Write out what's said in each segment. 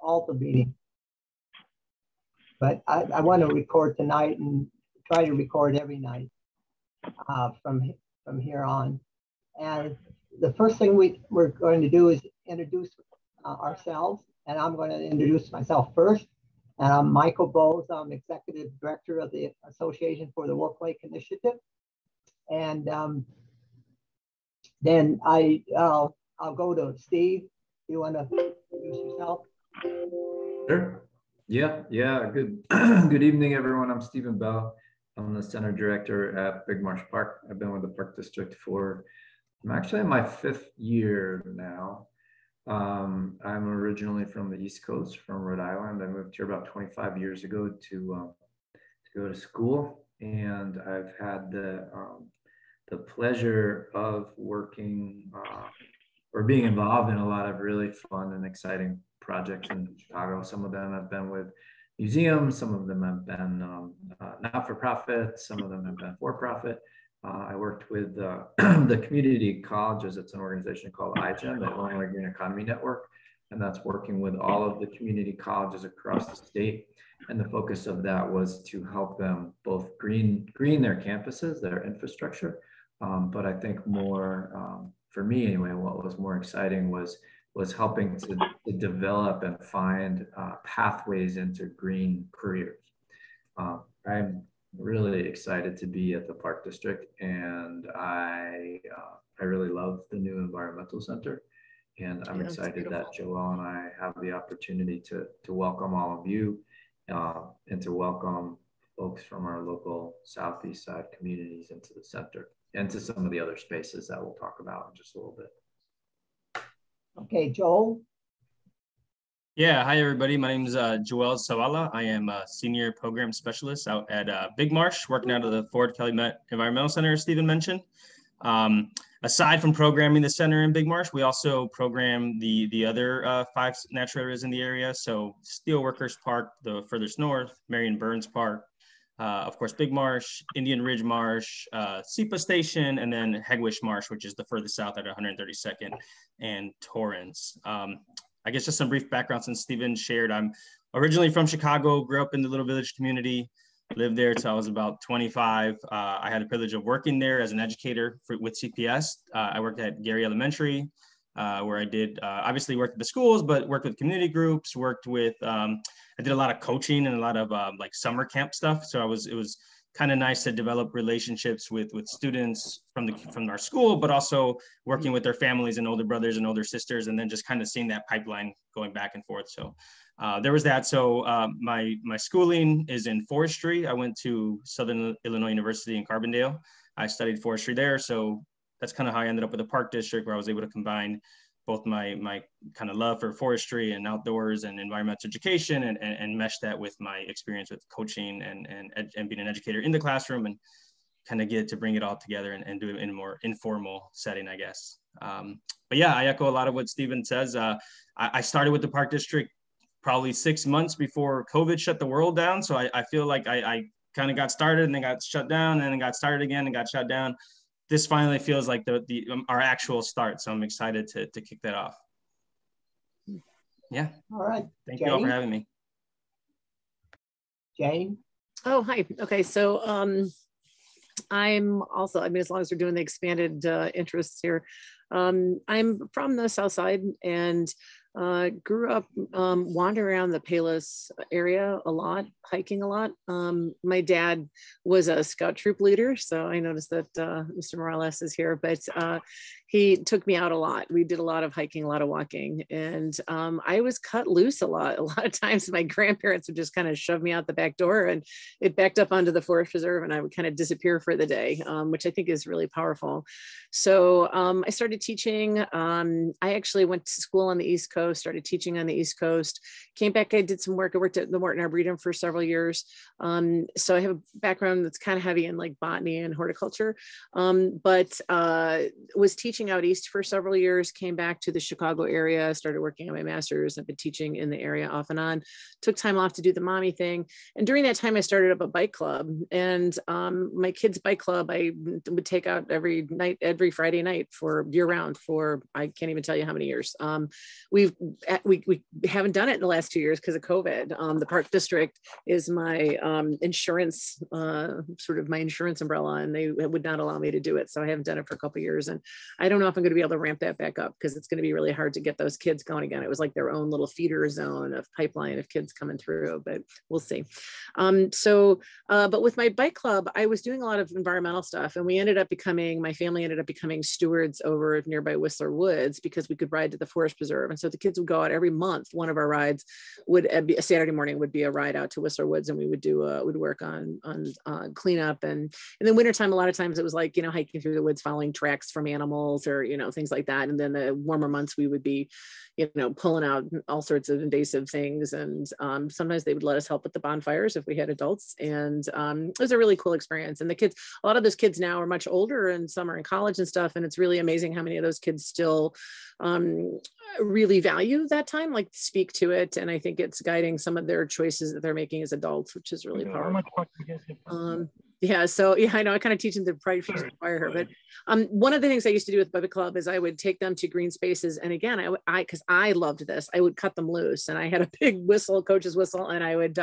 Alta meeting. But I want to record tonight and try to record every night from here on. And the first thing we're going to do is introduce ourselves. And I'm going to introduce myself first. And I'm Michael Bowes. I'm Executive Director of the Association for the Wolf Lake Initiative. And then I'll go to Steve. You want to introduce yourself? Sure. Yeah. Good good evening, everyone. I'm Stephen Bell. I'm the Center Director at Big Marsh Park. I've been with the Park District I'm actually in my 5th year now. I'm originally from the East Coast, from Rhode Island. I moved here about 25 years ago to go to school, and I've had the pleasure of working or being involved in a lot of really fun and exciting projects in Chicago. Some of them have been with museums, some of them have been not-for-profit, some of them have been for-profit. I worked with the community colleges. It's an organization called IGEN, the Illinois Green Economy Network, and that's working with all of the community colleges across the state. And the focus of that was to help them both green their campuses, their infrastructure. But I think more, for me anyway, what was more exciting was helping to develop and find pathways into green careers. I'm really excited to be at the Park District, and I really love the new environmental center, and I'm excited that Joelle and I have the opportunity to welcome all of you and to welcome folks from our local Southeast side communities into the center and to some of the other spaces that we'll talk about in just a little bit. Okay, Joel. Yeah, hi everybody. My name is Joel Savala. I am a senior program specialist out at Big Marsh, working out of the Ford Kelly Environmental Center, as Stephen mentioned. Aside from programming the center in Big Marsh, we also program the other 5 natural areas in the area. So Steelworkers Park, the furthest north, Marion Burns Park, of course, Big Marsh, Indian Ridge Marsh, SEPA Station, and then Hegwish Marsh, which is the furthest south at 132nd and Torrance. I guess just some brief background since Stephen shared. I'm originally from Chicago, grew up in the Little Village community, lived there till I was about 25. I had the privilege of working there as an educator with CPS. I worked at Gary Elementary, where I did obviously worked at the schools, but worked with community groups, worked with, I did a lot of coaching and a lot of like summer camp stuff. So it was kind of nice to develop relationships with students from our school, but also working with their families and older brothers and older sisters, and then just kind of seeing that pipeline going back and forth. So there was that. So my schooling is in forestry. I went to Southern Illinois University in Carbondale. I studied forestry there. So that's kind of how I ended up with the Park District, where I was able to combine both my kind of love for forestry and outdoors and environmental education and mesh that with my experience with coaching and being an educator in the classroom, and kind of get to bring it all together and do it in a more informal setting, I guess. But yeah, I echo a lot of what Stephen says. I started with the Park District probably 6 months before COVID shut the world down. So I feel like I kind of got started and then got shut down and then got started again and got shut down. This finally feels like our actual start. So I'm excited to kick that off. Yeah. All right. Thank you all for having me. Jane. Oh, hi. Okay. So I'm also, as long as we're doing the expanded interests here, I'm from the South Side and grew up wandering around the Palos area a lot, hiking a lot. My dad was a scout troop leader, so I noticed that Mr. Morales is here, but he took me out a lot. We did a lot of hiking, a lot of walking, and I was cut loose a lot. A lot of times my grandparents would just kind of shove me out the back door and it backed up onto the forest reserve and I would kind of disappear for the day, which I think is really powerful. So I started teaching. I actually went to school on the East Coast, started teaching on the East Coast, came back, I did some work. I worked at the Morton Arboretum for several years. So I have a background that's kind of heavy in like botany and horticulture, but was teaching teaching out east for several years, came back to the Chicago area, started working on my master's. I've been teaching in the area off and on, took time off to do the mommy thing. And during that time, I started up a bike club, and my kids' bike club, I would take out every Friday night for year round for, I can't even tell you how many years. We haven't done it in the last 2 years because of COVID. The Park District is my insurance, sort of my insurance umbrella, and they would not allow me to do it. So I haven't done it for a couple of years. And I don't know if I'm going to be able to ramp that back up, because it's going to be really hard to get those kids going again. It was like their own little feeder zone of pipeline of kids coming through, but we'll see. But with my bike club, I was doing a lot of environmental stuff, and my family ended up becoming stewards over nearby Whistler Woods, because we could ride to the Forest Preserve. And so the kids would go out every month. One of our rides would be a Saturday morning, would be a ride out to Whistler Woods, and we would would work on cleanup. And in the wintertime, a lot of times it was like, hiking through the woods, following tracks from animals, or, things like that. And then the warmer months, we would be, pulling out all sorts of invasive things. And sometimes they would let us help with the bonfires if we had adults. And it was a really cool experience. And the kids, a lot of those kids now are much older, and some are in college and stuff. And it's really amazing how many of those kids still really value that time, like speak to it. And I think it's guiding some of their choices that they're making as adults, which is really powerful. Yeah, so yeah, I know I kind of teach them to probably inspire her, but one of the things I used to do with Bubba Club is I would take them to green spaces, and again, because I loved this, I would cut them loose, and I had a big whistle, coach's whistle, and I would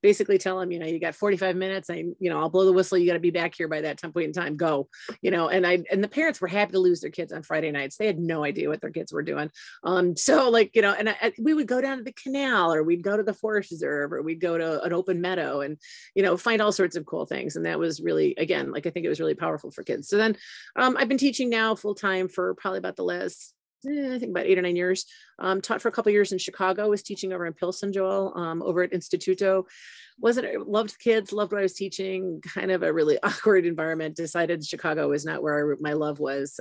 basically tell them, you got 45 minutes, I'll blow the whistle, you got to be back here by that point in time, go, and the parents were happy to lose their kids on Friday nights. They had no idea what their kids were doing, so we would go down to the canal, or we'd go to the Forest Reserve, or we'd go to an open meadow, and find all sorts of cool things. And that was really, again, I think it was really powerful for kids. So then I've been teaching now full time for probably about the last, I think about 8 or 9 years. Taught for a couple of years in Chicago, was teaching over in Pilsen, Joel, over at Instituto. Loved kids, loved what I was teaching, kind of a really awkward environment. Decided Chicago was not where my love was.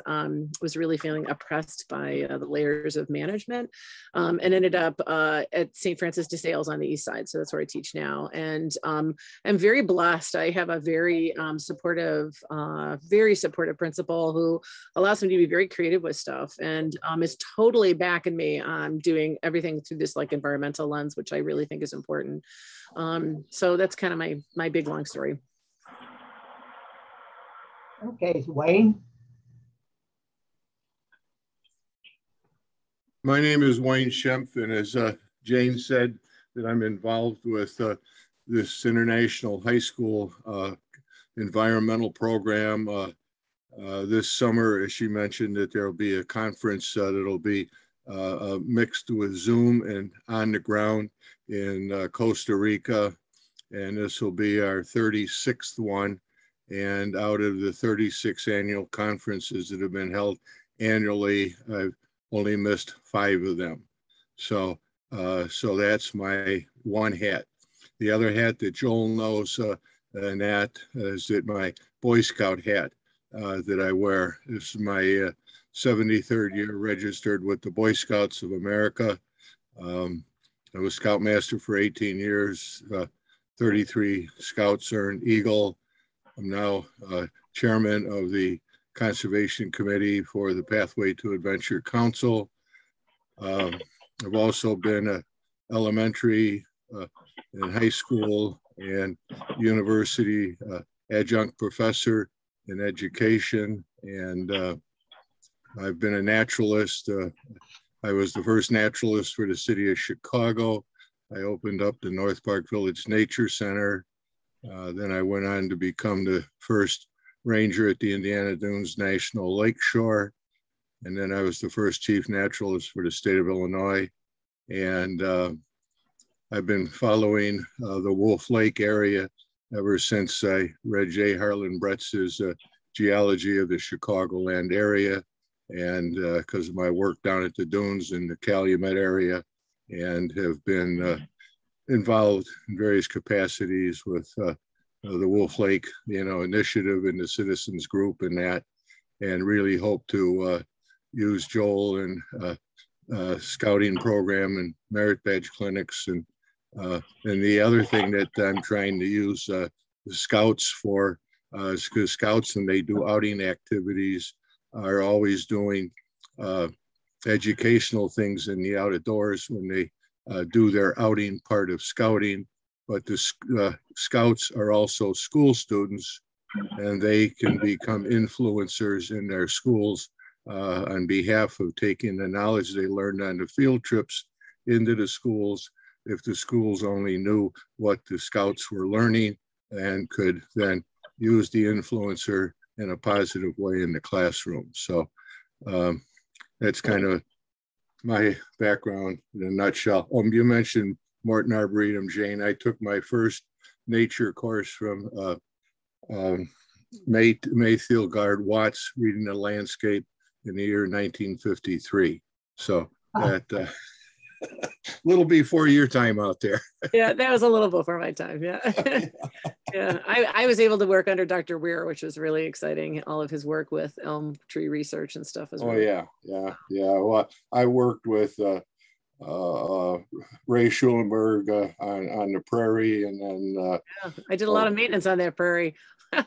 Was really feeling oppressed by the layers of management, and ended up at St. Francis de Sales on the east side. So that's where I teach now. And I'm very blessed. I have a very supportive principal who allows me to be very creative with stuff, and is totally backing me on doing everything through this environmental lens, which I really think is important. So that's kind of my big long story. Okay, Wayne. My name is Wayne Schempf, and as Jane said, that I'm involved with this international high school environmental program. This summer, as she mentioned, that there will be a conference that'll be mixed with Zoom and on the ground in Costa Rica. And this will be our 36th one. And out of the 36 annual conferences that have been held annually, I've only missed 5 of them. So that's my one hat. The other hat that Joel knows, and that is that my Boy Scout hat that I wear. This is my 73rd year registered with the Boy Scouts of America. I was Scoutmaster for 18 years, 33 Scouts earned Eagle. I'm now chairman of the Conservation Committee for the Pathway to Adventure Council. I've also been an elementary and high school and university adjunct professor in education, and I've been a naturalist. I was the first naturalist for the city of Chicago. I opened up the North Park Village Nature Center. Then I went on to become the first ranger at the Indiana Dunes National Lakeshore. And then I was the first chief naturalist for the state of Illinois. And I've been following the Wolf Lake area ever since I read J. Harlan Bretz's Geology of the Chicagoland area, and because of my work down at the dunes in the Calumet area, and have been involved in various capacities with the Wolf Lake, initiative and the citizens group and that, and really hope to use Joel and scouting program and merit badge clinics, and the other thing that I'm trying to use the scouts for is because scouts, when they do outing activities, are always doing educational things in the outdoors when they do their outing part of scouting. But the scouts are also school students, and they can become influencers in their schools on behalf of taking the knowledge they learned on the field trips into the schools. If the schools only knew what the scouts were learning and could then use the influencer in a positive way in the classroom. So that's kind of my background in a nutshell. You mentioned Morton Arboretum, Jane. I took my first nature course from Mayfield Guard Watts, reading the landscape in the year 1953. So that little before your time out there. Yeah, that was a little before my time. Yeah. Yeah. I was able to work under Dr. Weir, which was really exciting. All of his work with elm tree research and stuff as well. Oh, yeah. Well, I worked with Ray Schulenberg on the prairie, and then yeah, I did a lot of maintenance on that prairie.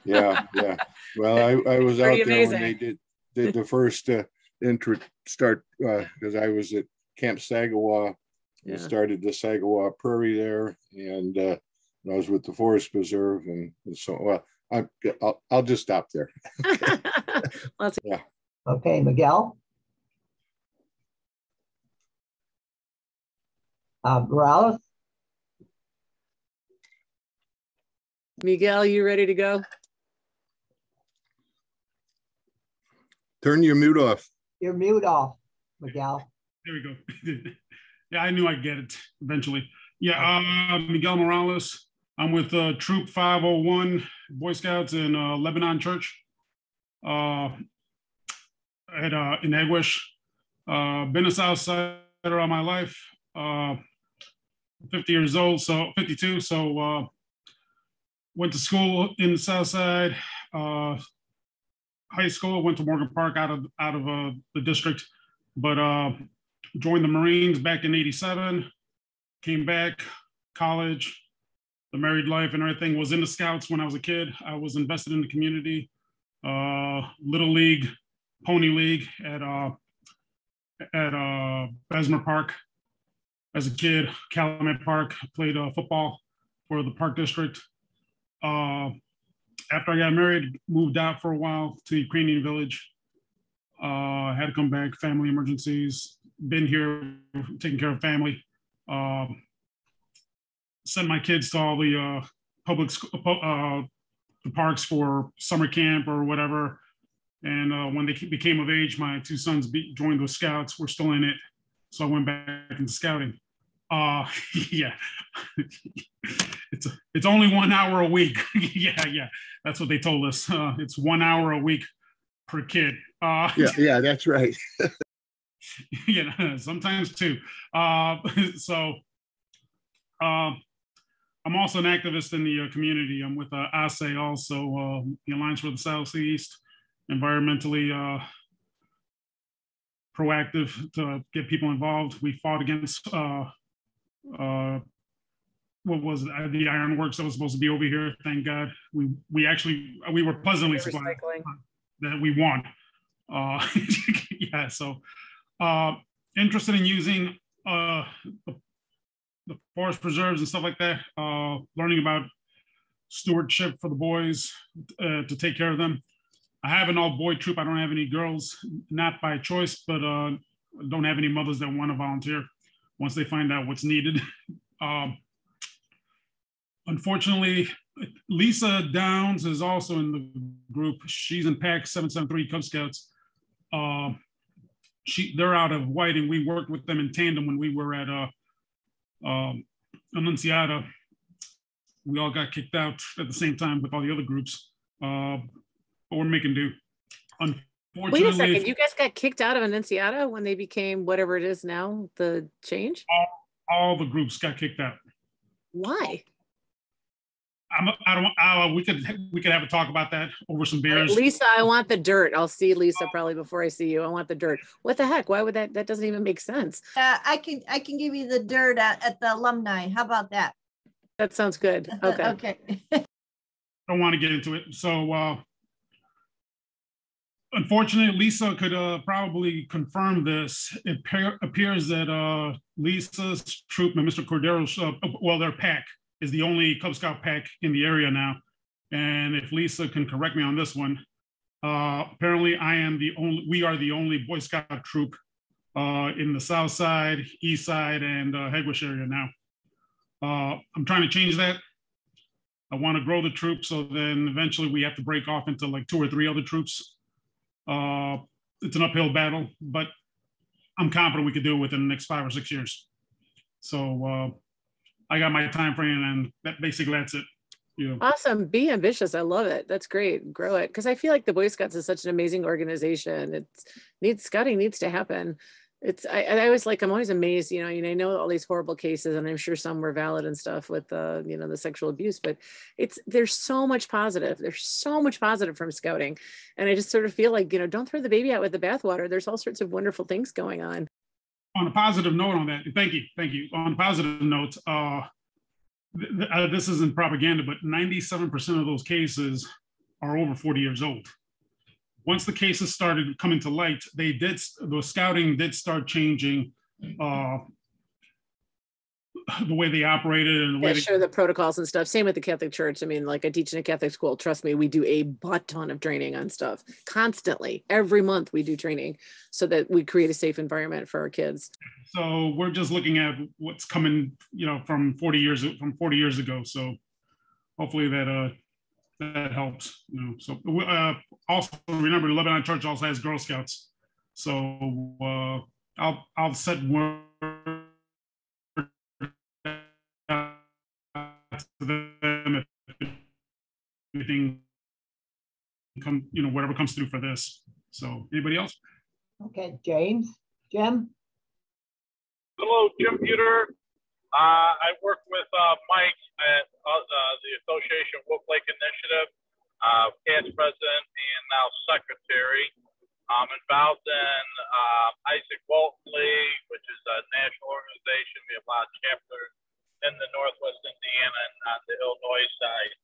yeah. Well, I was out there amazing. when they did the first start because I was at Camp Sagawa. We started the Sagawa Prairie there, and I was with the Forest Preserve, and so I'll just stop there. Yeah. Okay, Miguel. Morales. Miguel, you ready to go? Turn your mute off. Your mute off, Miguel. There we go. Yeah, I knew I'd get it eventually. Yeah, Miguel Morales. I'm with Troop 501 Boy Scouts in Lebanon Church in Eguish. Been a South Sider all my life. 50 years old, so 52. So went to school in the South Side. High school, went to Morgan Park out of the district, but joined the Marines back in '87. Came back, college, the married life and everything. Was in the Scouts when I was a kid. I was invested in the community. Little League, Pony League at Bessemer Park. As a kid, Calumet Park, played football for the Park District. After I got married, moved out for a while to Ukrainian Village. Had to come back, family emergencies. Been here, taking care of family. Sent my kids to all the the parks for summer camp or whatever. And when they became of age, my two sons joined the Scouts. We're still in it. So I went back into scouting. Yeah, it's only 1 hour a week. yeah, that's what they told us. It's 1 hour a week per kid. Yeah, that's right. Yeah, sometimes two. So I'm also an activist in the community. I'm with ASE also, the Alliance for the Southeast, environmentally proactive to get people involved. We fought against what was it? The ironworks that was supposed to be over here. Thank God, we were pleasantly surprised that we won. Yeah, so interested in using the forest preserves and stuff like that. Learning about stewardship for the boys to take care of them. I have an all-boy troop. I don't have any girls, not by choice, but don't have any mothers that want to volunteer once they find out what's needed. Unfortunately, Lisa Downs is also in the group. She's in PAC 773 Cub Scouts. They're out of Whiting. We worked with them in tandem when we were at Annunciata. We all got kicked out at the same time with all the other groups. But we're making do. Wait a second, you guys got kicked out of Annunciata when they became whatever it is now, the change? All the groups got kicked out. Why? We could have a talk about that over some beers. Lisa, I want the dirt. I'll see Lisa probably before I see you. I want the dirt. What the heck? Why would that doesn't even make sense. I can give you the dirt at the alumni. How about that? That sounds good. Okay. Okay. Don't want to get into it. So unfortunately, Lisa could probably confirm this. It appears that Lisa's troop and Mr. Cordero's, well, their pack is the only Cub Scout pack in the area now. And if Lisa can correct me on this one, apparently we are the only Boy Scout troop in the South Side, East Side, and Hegewisch area now. I'm trying to change that. I want to grow the troop, so then eventually we have to break off into like 2 or 3 other troops. It's an uphill battle, but I'm confident we could do it within the next 5 or 6 years. So I got my time frame, and that's it. Yeah. Awesome. Be ambitious. I love it. That's great. Grow it. Because I feel like the Boy Scouts is such an amazing organization. Scouting needs to happen. I was like, I'm always amazed, you know, I know all these horrible cases, and I'm sure some were valid and stuff with you know, the sexual abuse, but there's so much positive. There's so much positive from scouting. And I just sort of feel like, you know, don't throw the baby out with the bathwater. There's all sorts of wonderful things going on. On a positive note on that, thank you. On a positive note, this isn't propaganda, but 97% of those cases are over 40 years old. Once the cases started coming to light, the scouting did start changing the way they operated and the way the protocols and stuff. Same with the Catholic Church. I mean, like I teach in a Catholic school. Trust me, we do a butt ton of training on stuff constantly. Every month we do training so that we create a safe environment for our kids. So we're just looking at what's coming, you know, from 40 years ago. So hopefully that helps. You know. So also remember, Lebanon Church also has Girl Scouts. So I'll set word to them if anything whatever comes through for this. So anybody else? Okay, Jim. Hello, Jim Buter. I work with Mike at the Association Wolf Lake Initiative, past president and now secretary. I'm involved in Isaac Walton League, which is a national organization. We have a lot of chapters in the Northwest Indiana and on the Illinois side,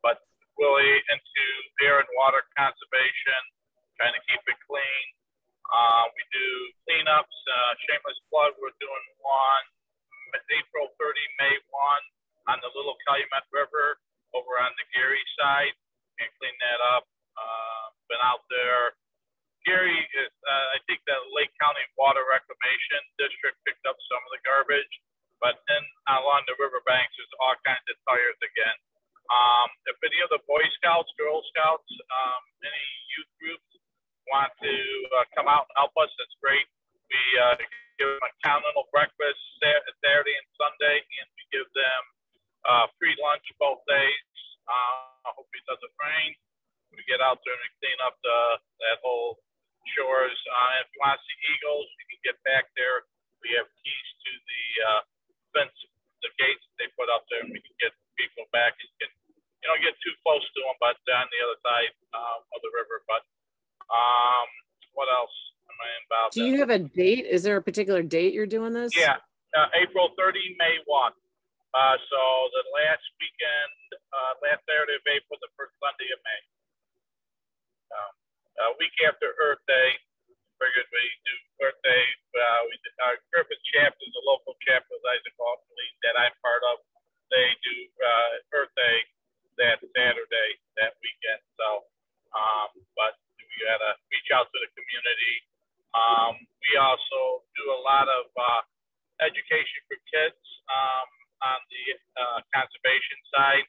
but really into air and water conservation, trying to keep it clean. We do cleanups, shameless plug, we're doing one April 30, May 1 on the Little Calumet River over on the Gary side, and clean that up. Been out there. Gary is, I think that Lake County Water Reclamation District picked up some of the garbage, but then along the riverbanks, there's all kinds of tires again. If any of the Boy Scouts, Girl Scouts, any youth groups want to come out and help us, that's great. We give them a continental breakfast Saturday and Sunday, and we give them free lunch both days. Hopefully it doesn't rain. We get out there and we clean up that whole shores. If you want to see eagles, you can get back there. We have keys to the fence, the gates they put up there, and we can get people back. You can, get too close to them, but on the other side of the river. But what else am I involved in? Do you have a date? Is there a particular date you're doing this? Yeah, April 30, May 1. So the last weekend, last Saturday of April, the first Sunday of May. A week after Earth Day, figured we do Earth Day. We did our Griffith chapter, the local chapter of Isaac Walton League that I'm part of. They do Earth Day that Saturday, that weekend. So, but we got to reach out to the community. We also do a lot of education for kids on the conservation side.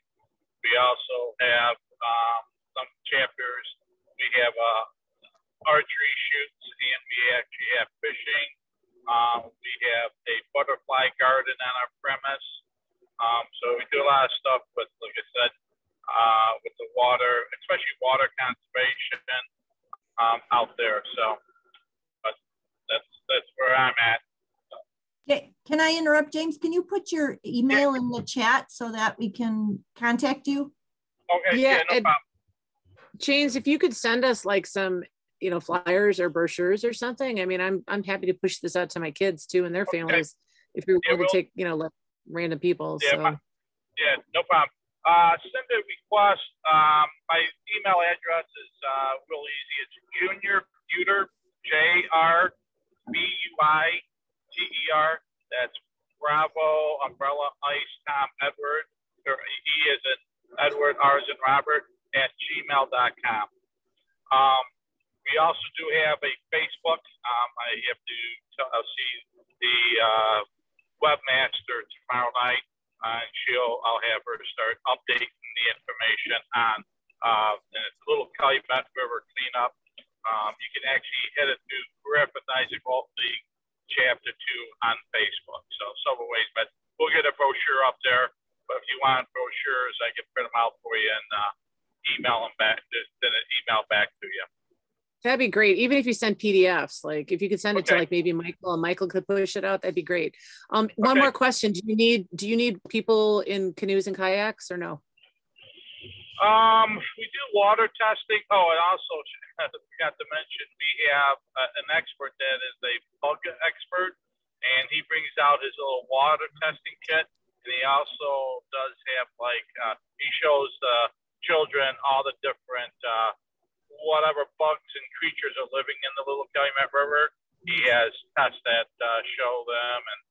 We also have some chapters. We have archery shoots, and we actually have fishing. We have a butterfly garden on our premise. So we do a lot of stuff with, like I said, with the water, especially water conservation out there. So but that's where I'm at. Okay, can I interrupt, James? Can you put your email in the chat so that we can contact you? Okay, yeah, no problem. James, if you could send us like some, flyers or brochures or something. I mean, I'm happy to push this out to my kids too and their families if you're willing to take, random people. Yeah, so. no problem. send a request. My email address is real easy. It's Junior Buiter, JRBUITER. That's Bravo, Umbrella, Ice, Tom, Edward. E is in Edward, R is in Robert, at gmail.com. We also do have a Facebook. I have to see the webmaster tomorrow night. I'll have her start updating the information on and it's a little Calumet River cleanup. You can actually hit it through Griffith Isaac Walton League Chapter 2 on Facebook. So several ways, but we'll get a brochure up there. But if you want brochures, I can print them out for you and email them back. Just send an email back to you. That'd be great. Even if you send PDFs, like if you could send it to like maybe Michael and Michael could push it out, that'd be great. One more question. Do you need people in canoes and kayaks or no? We do water testing. Oh, and also I forgot to mention, we have an expert that is a bug expert, and he brings out his little water testing kit. And he also does have he shows the children all the different whatever bugs and creatures are living in the little Calumet River. He has tests that show them, and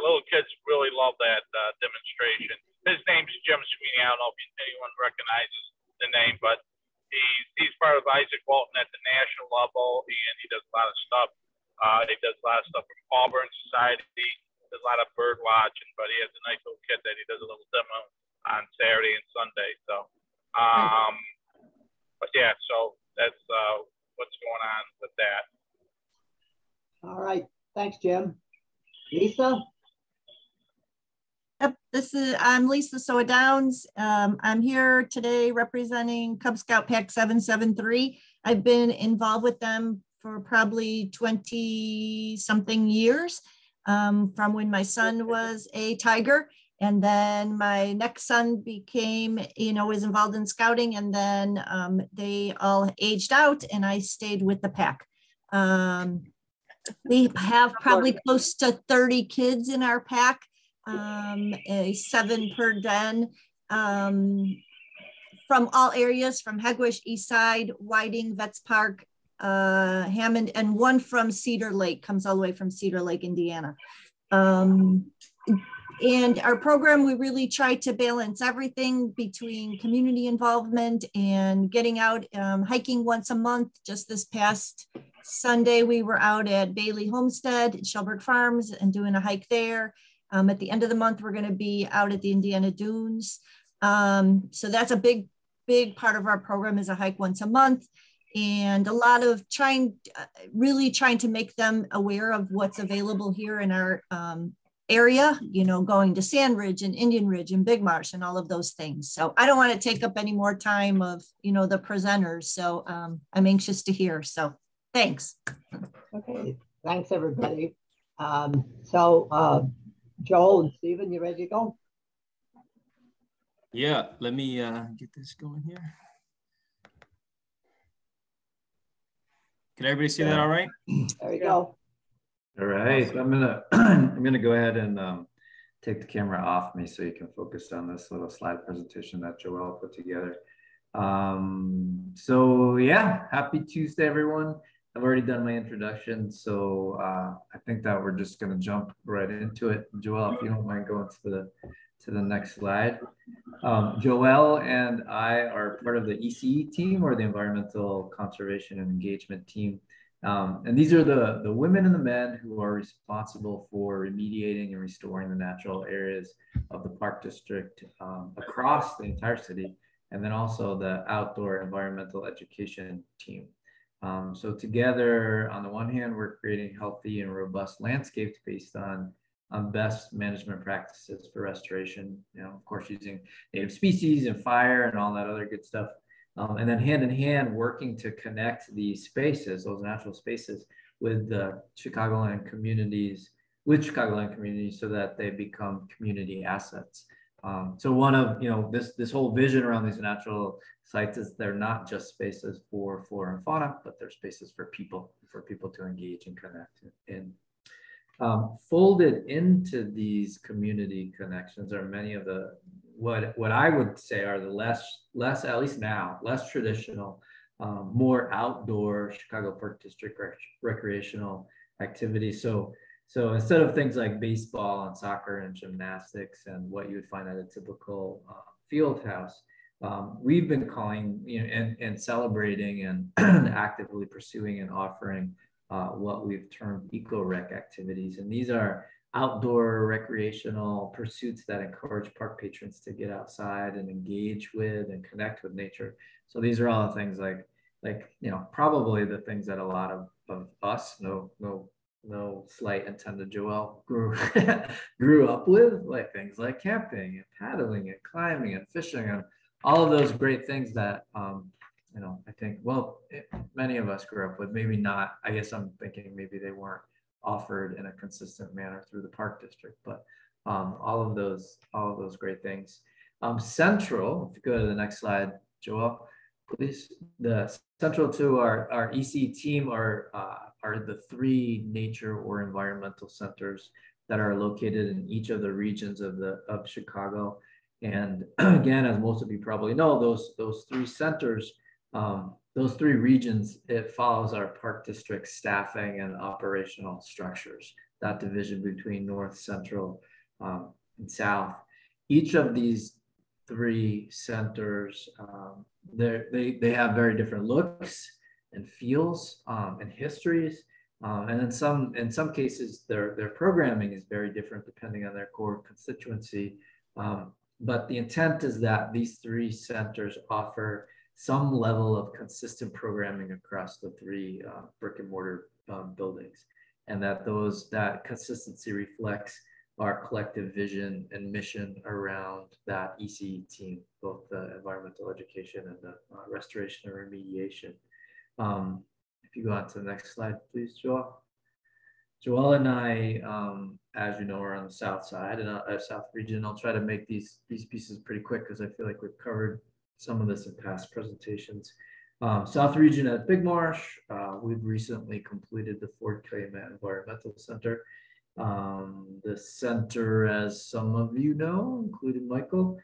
little kids really love that demonstration. His name's Jim Sweeney. I don't know if anyone recognizes the name, but he's part of Isaac Walton at the national level, and he does a lot of stuff. He does a lot of stuff from Auburn Society. Does a lot of bird watching, but he has a nice little kid that he does a little demo on Saturday and Sunday. So, but yeah, so that's what's going on with that. All right, thanks, Jim. Lisa. Yep, I'm Lisa Soa Downs. I'm here today representing Cub Scout Pack 773. I've been involved with them for probably 20 something years, from when my son was a Tiger. And then my next son became, was involved in scouting, and then they all aged out and I stayed with the pack. We have probably close to 30 kids in our pack. 7 per den, from all areas, from Hegewisch, East Side, Whiting, Vets Park, Hammond, and one from Cedar Lake, comes all the way from Cedar Lake, Indiana. And our program, we really try to balance everything between community involvement and getting out, hiking once a month. Just this past Sunday, we were out at Bailey Homestead at Shelburne Farms and doing a hike there. At the end of the month, we're going to be out at the Indiana Dunes. So that's a big part of our program, is a hike once a month, and a lot of really trying to make them aware of what's available here in our area, going to Sand Ridge and Indian Ridge and Big Marsh and all of those things. So I don't want to take up any more time of, the presenters. So I'm anxious to hear. So thanks. Okay, thanks everybody. Joel and Stephen, you ready to go? Yeah, let me get this going here. Can everybody see that all right? There you go. All right, I'm gonna go ahead and take the camera off me so you can focus on this little slide presentation that Joel put together. So yeah, happy Tuesday, everyone. I've already done my introduction, so I think that we're just going to jump right into it. Joel, if you don't mind going to the next slide. Joel and I are part of the ECE team, or the Environmental Conservation and Engagement team. And these are the women and the men who are responsible for remediating and restoring the natural areas of the Park District across the entire city, and then also the outdoor environmental education team. So together, on the one hand, we're creating healthy and robust landscapes based on best management practices for restoration, of course, using native species and fire and all that other good stuff. And then hand in hand, working to connect these spaces, those natural spaces, with the Chicagoland communities, so that they become community assets. So one of, this whole vision around these natural sites is they're not just spaces for flora and fauna, but they're spaces for people to engage and connect in. Folded into these community connections are many of the what I would say are the less at least now, less traditional, more outdoor Chicago Park District recreational activities. So instead of things like baseball and soccer and gymnastics and what you would find at a typical field house, we've been calling, and celebrating and actively pursuing and offering what we've termed eco-rec activities. And these are outdoor recreational pursuits that encourage park patrons to get outside and engage with and connect with nature. So these are all the things like probably the things that a lot of us, no slight intended, Joelle grew up with, like things like camping and paddling and climbing and fishing and all of those great things that I think, many of us grew up with. Maybe not. I guess I'm thinking maybe they weren't offered in a consistent manner through the park district, but all of those great things. Central, if you go to the next slide, Joelle, please. The central to our EC team are the 3 nature or environmental centers that are located in each of the regions of Chicago. And again, as most of you probably know, those 3 centers, those 3 regions, it follows our park district staffing and operational structures, that division between north, central, and south. Each of these 3 centers, they have very different looks and feels and histories. And in some cases, their programming is very different depending on their core constituency. But the intent is that these 3 centers offer some level of consistent programming across the 3 brick and mortar buildings, and that consistency reflects our collective vision and mission around that ECE team, both the environmental education and the restoration and remediation. If you go on to the next slide, please, Joelle. Joelle and I, as you know, are on the south side and our south region. I'll try to make these pieces pretty quick because I feel like we've covered some of this in past presentations. South region at Big Marsh, we've recently completed the Ford Calumet Environmental Center. The center, as some of you know, including Michael,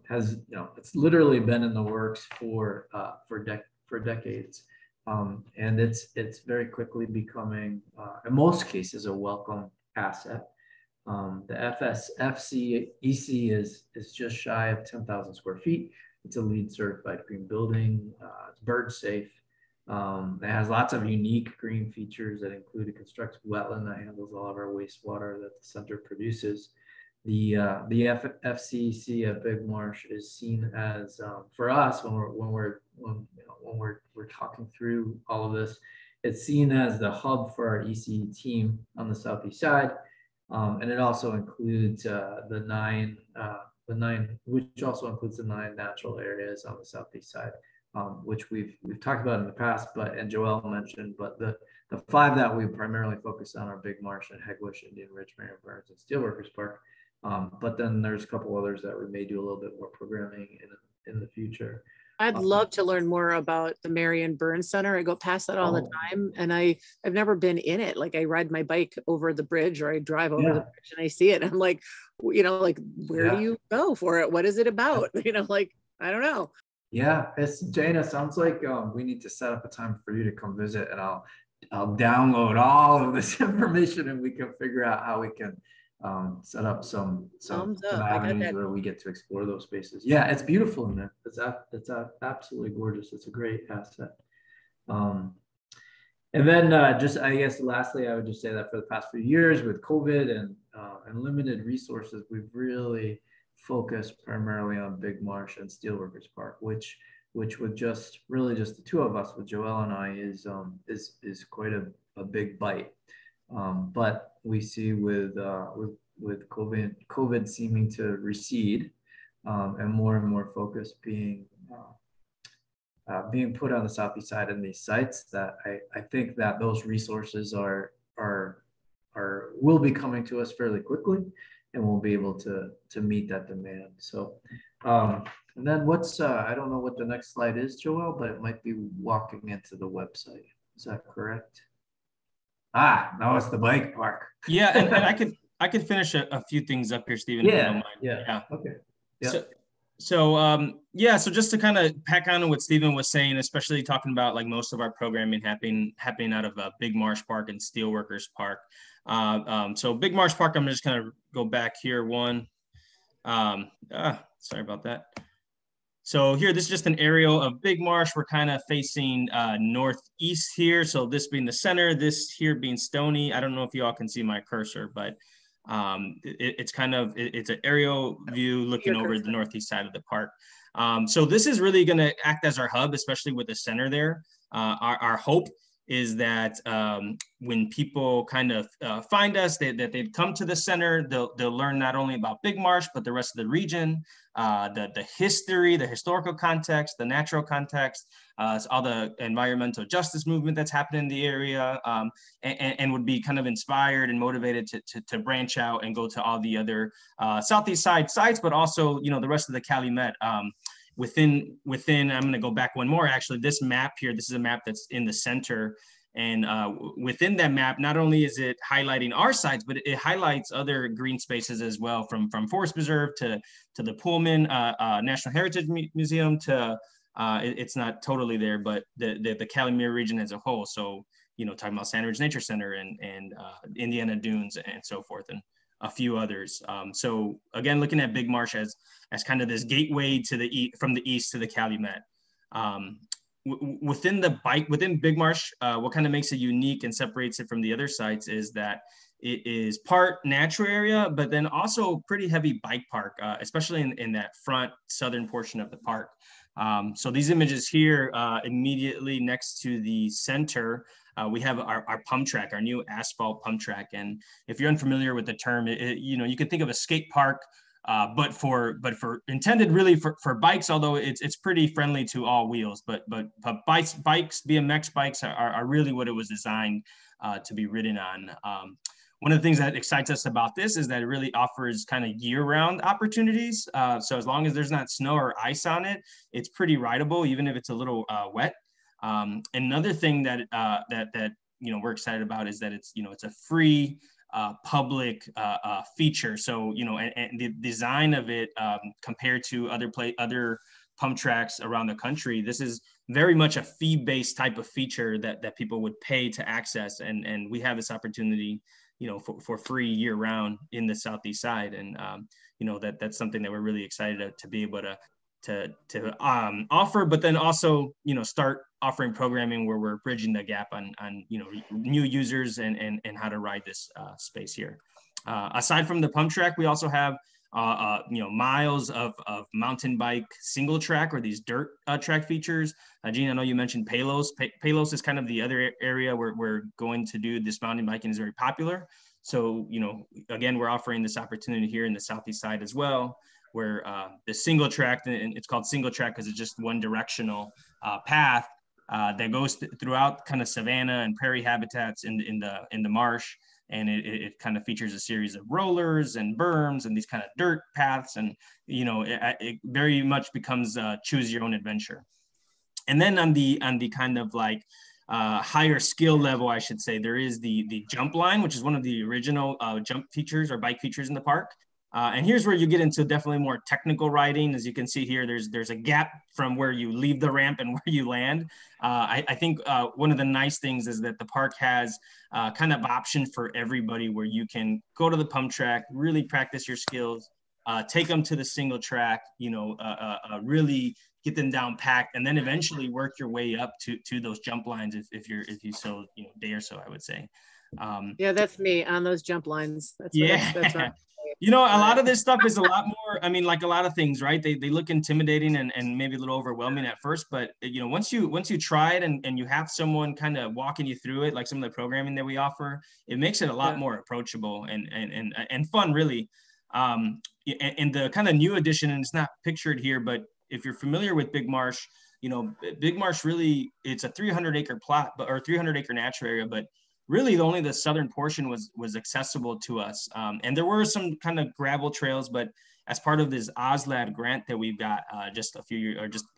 has, it's literally been in the works for decades. And it's very quickly becoming, in most cases, a welcome asset. The FSFC EC is just shy of 10,000 square feet. It's a LEED certified green building. It's bird safe. It has lots of unique green features that include a constructed wetland that handles all of our wastewater that the center produces. The FCEC at Big Marsh is seen as, for us, when we're talking through all of this, it's seen as the hub for our ECE team on the southeast side, and it also includes the nine, which also includes the 9 natural areas on the southeast side, which we've talked about in the past, and Joelle mentioned, but the 5 that we primarily focus on are Big Marsh and Hegewisch, Indian Ridge, Marion Burns, and Steelworkers Park. But then there's a couple others that we may do a little bit more programming in the future. I'd love to learn more about the Marion Burns Center. I go past that all the time, and I've never been in it. Like, I ride my bike over the bridge, or I drive over the bridge and I see it. I'm like, where do you go for it? What is it about? I don't know. Yeah, Jana, sounds like we need to set up a time for you to come visit, and I'll download all of this information, and we can figure out how we can set up some avenues where we get to explore those spaces. Yeah, it's beautiful in there. It's absolutely gorgeous. It's a great asset. And then just, I guess, lastly, I would just say that for the past few years with COVID and limited resources, we've really focused primarily on Big Marsh and Steelworkers Park, which with just the 2 of us, with Joelle and I, is quite a big bite. But we see with COVID seeming to recede, and more focus being put on the southeast side in these sites, that I think that those resources will be coming to us fairly quickly, and we'll be able to meet that demand. So, and then I don't know what the next slide is, Joelle, but it might be walking into the website. Is that correct? No, it's the bike park. Yeah, and I could finish a few things up here, Stephen. Yeah. Okay. Yeah. Yeah, so just to kind of pack on what Stephen was saying, especially talking about like most of our programming happening out of Big Marsh Park and Steelworkers Park. So Big Marsh Park, I'm just gonna go back here one. Sorry about that. So here, this is just an aerial of Big Marsh. We're kind of facing northeast here. So this being the center, this here being Stony. I don't know if you all can see my cursor, but it's an aerial view looking over the northeast side of the park. So this is really going to act as our hub, especially with the center there. Our hope is that when people kind of find us, that they'd come to the center, they'll learn not only about Big Marsh, but the rest of the region, the history, the historical context, the natural context, all the environmental justice movement that's happening in the area, and would be kind of inspired and motivated to branch out and go to all the other southeast side sites, but also, you know, the rest of the Calumet. Within, I'm going to go back one more, actually. This map here, this is a map that's in the center. And within that map, not only is it highlighting our sites, but it highlights other green spaces as well, from Forest Preserve to the Pullman National Heritage Museum to, it's not totally there, but the Calumet region as a whole. So, you know, talking about Sandridge Nature Center and Indiana Dunes and so forth, and a few others. So again, looking at Big Marsh as kind of this gateway to from the east to the Calumet. Within Big Marsh, what kind of makes it unique and separates it from the other sites is that it is part natural area, but then also pretty heavy bike park, especially in that front southern portion of the park. So these images here, immediately next to the center, we have our pump track, our new asphalt pump track. And if you're unfamiliar with the term, you know, you could think of a skate park, but for intended really for bikes, although it's pretty friendly to all wheels. But bikes, BMX bikes are really what it was designed to be ridden on. One of the things that excites us about this is that it really offers kind of year-round opportunities. So as long as there's not snow or ice on it, it's pretty rideable, even if it's a little wet. Another thing that you know we're excited about is that it's a free public feature. So you know, and the design of it compared to other pump tracks around the country, this is very much a fee-based type of feature that people would pay to access, and we have this opportunity, you know, for free year round in the southeast side. And you know, that's something that we're really excited to be able to offer, but then also, you know, start offering programming where we're bridging the gap on you know, new users and how to ride this space here. Aside from the pump track, we also have you know, miles of mountain bike single track, or these dirt track features. Gene, I know you mentioned Palos. Palos is kind of the other area where we're going to do this mountain biking is very popular. So, you know, again, we're offering this opportunity here in the southeast side as well, where the single track, and it's called single track because it's just one directional path that goes throughout kind of savanna and prairie habitats in the marsh. And it kind of features a series of rollers and berms and these kind of dirt paths. And, you know, it very much becomes choose your own adventure. And then on the kind of like higher skill level, I should say, there is the jump line, which is one of the original jump features or bike features in the park. And here's where you get into definitely more technical riding. As you can see here, there's a gap from where you leave the ramp and where you land. I think one of the nice things is that the park has kind of option for everybody, where you can go to the pump track, really practice your skills, take them to the single track, you know, really get them down packed, and then eventually work your way up to those jump lines if you so, you know, dare so, I would say. Yeah, that's me on those jump lines. That's right. You know, a lot of this stuff is a lot more, I mean, like a lot of things, right? They look intimidating and maybe a little overwhelming at first, but you know, once you try it and you have someone kind of walking you through it, like some of the programming that we offer, it makes it a lot more approachable and fun, really. And the kind of new addition, and it's not pictured here, but if you're familiar with Big Marsh, you know, Big Marsh really, it's a 300-acre plot, or 300-acre natural area, but really only the southern portion was accessible to us. And there were some kind of gravel trails, but as part of this OSLAD grant that we've got just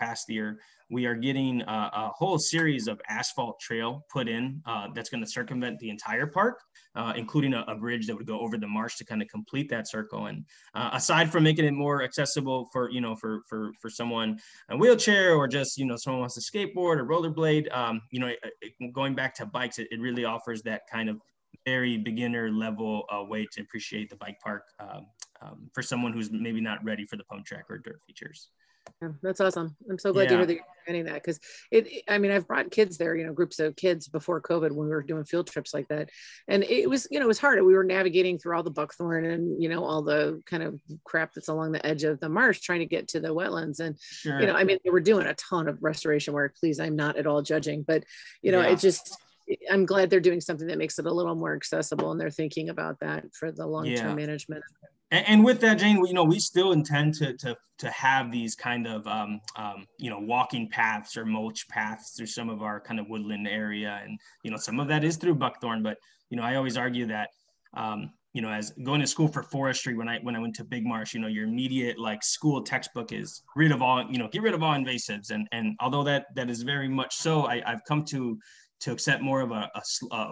past year, we are getting a whole series of asphalt trail put in that's going to circumvent the entire park. including a bridge that would go over the marsh to kind of complete that circle. And aside from making it more accessible for, for someone in a wheelchair, or just, someone wants to skateboard or rollerblade, going back to bikes, it really offers that kind of very beginner level way to appreciate the bike park for someone who's maybe not ready for the pump track or dirt features. Yeah, that's awesome. I'm so glad to hear that you're getting that, because I've brought kids there, groups of kids before COVID when we were doing field trips like that. And it was, it was hard. We were navigating through all the buckthorn and, all the kind of crap that's along the edge of the marsh trying to get to the wetlands. And, they were doing a ton of restoration work. Please, I'm not at all judging, but, it just, I'm glad they're doing something that makes it a little more accessible, and they're thinking about that for the long-term management. And with that, Jane, we still intend to have these kind of, walking paths or mulch paths through some of our kind of woodland area. And, some of that is through buckthorn, but, I always argue that, as going to school for forestry, when I went to Big Marsh, your immediate school textbook is get rid of all invasives. And although that is very much so, I've come to accept more of a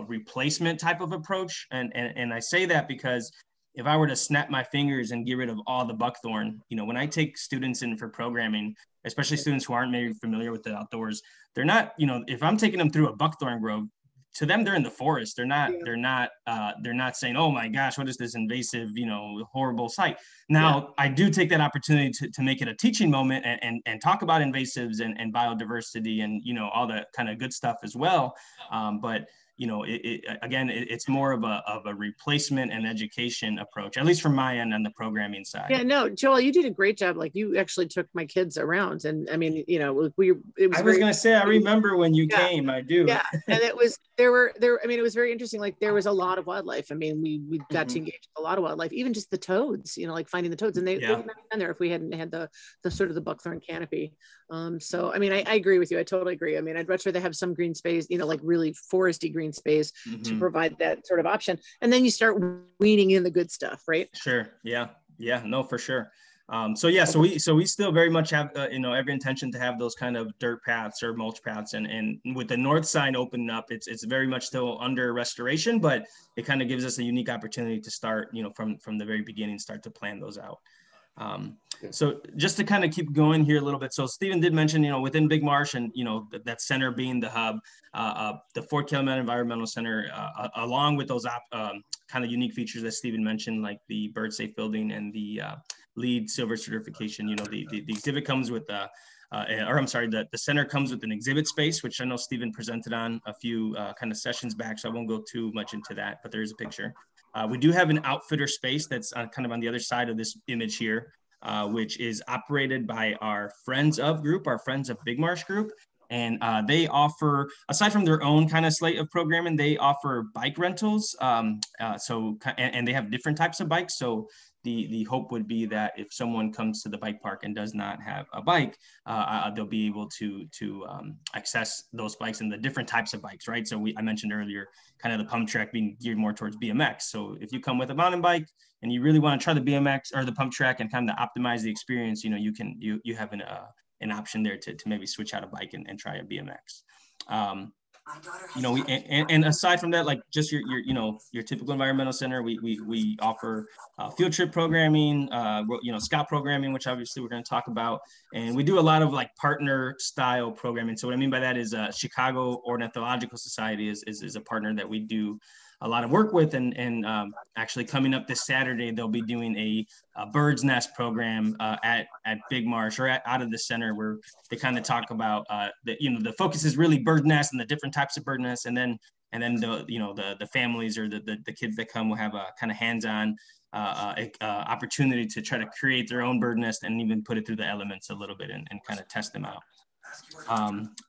replacement type of approach. And I say that because if I were to snap my fingers and get rid of all the buckthorn, when I take students in for programming, especially students who aren't maybe familiar with the outdoors, they're not, if I'm taking them through a buckthorn grove, to them, they're in the forest. They're not saying, oh my gosh, what is this invasive, horrible sight. Now, I do take that opportunity to make it a teaching moment and talk about invasives and biodiversity and, all that kind of good stuff as well. But it's more of a replacement and education approach, at least from my end on the programming side. Yeah, no, Joel, you did a great job. You actually took my kids around, and I mean, I was going to say, I remember when you came, I do. Yeah, and it was, it was very interesting. There was a lot of wildlife. I mean, we got to engage a lot of wildlife, even just the toads, finding the toads, and they wouldn't have been there if we hadn't had the sort of the buckthorn canopy. So, I mean, I agree with you. I totally agree. I mean, I'd much rather have some green space, really foresty green space to provide that sort of option. And then you start weaning in the good stuff, right? Sure. Yeah. No, for sure. So we still very much have, every intention to have those kind of dirt paths or mulch paths. And with the north side opening up, it's very much still under restoration, but it kind of gives us a unique opportunity to start, from the very beginning, start to plan those out. So just to kind of keep going here a little bit. So Stephen did mention, within Big Marsh and, that center being the hub, the Fort Calumet Environmental Center, along with those kind of unique features that Stephen mentioned, like the Bird Safe building and the LEED Silver certification, the exhibit comes with the center comes with an exhibit space, which I know Stephen presented on a few kind of sessions back, so I won't go too much into that, but there is a picture. We do have an outfitter space that's kind of on the other side of this image here, which is operated by our Friends of group, our Friends of Big Marsh group. And they offer, aside from their own kind of slate of programming, they offer bike rentals. And they have different types of bikes. So the hope would be that if someone comes to the bike park and does not have a bike, they'll be able to access those bikes and the different types of bikes, right? So I mentioned earlier, kind of the pump track being geared more towards BMX. So if you come with a mountain bike and you really want to try the BMX or the pump track and kind of optimize the experience, you have an option there to maybe switch out a bike and try a BMX. And aside from that, like just your typical environmental center, we offer field trip programming, scout programming, which obviously we're going to talk about, and we do a lot of partner style programming. So what I mean by that is Chicago Ornithological Society is a partner that we do a lot of work with, and actually coming up this Saturday, they'll be doing a bird's nest program at Big Marsh or out of the center, where they kind of talk about the focus is really bird nests and the different types of bird nests, and then the families or the kids that come will have a kind of hands-on opportunity to try to create their own bird nest and even put it through the elements a little bit and kind of test them out.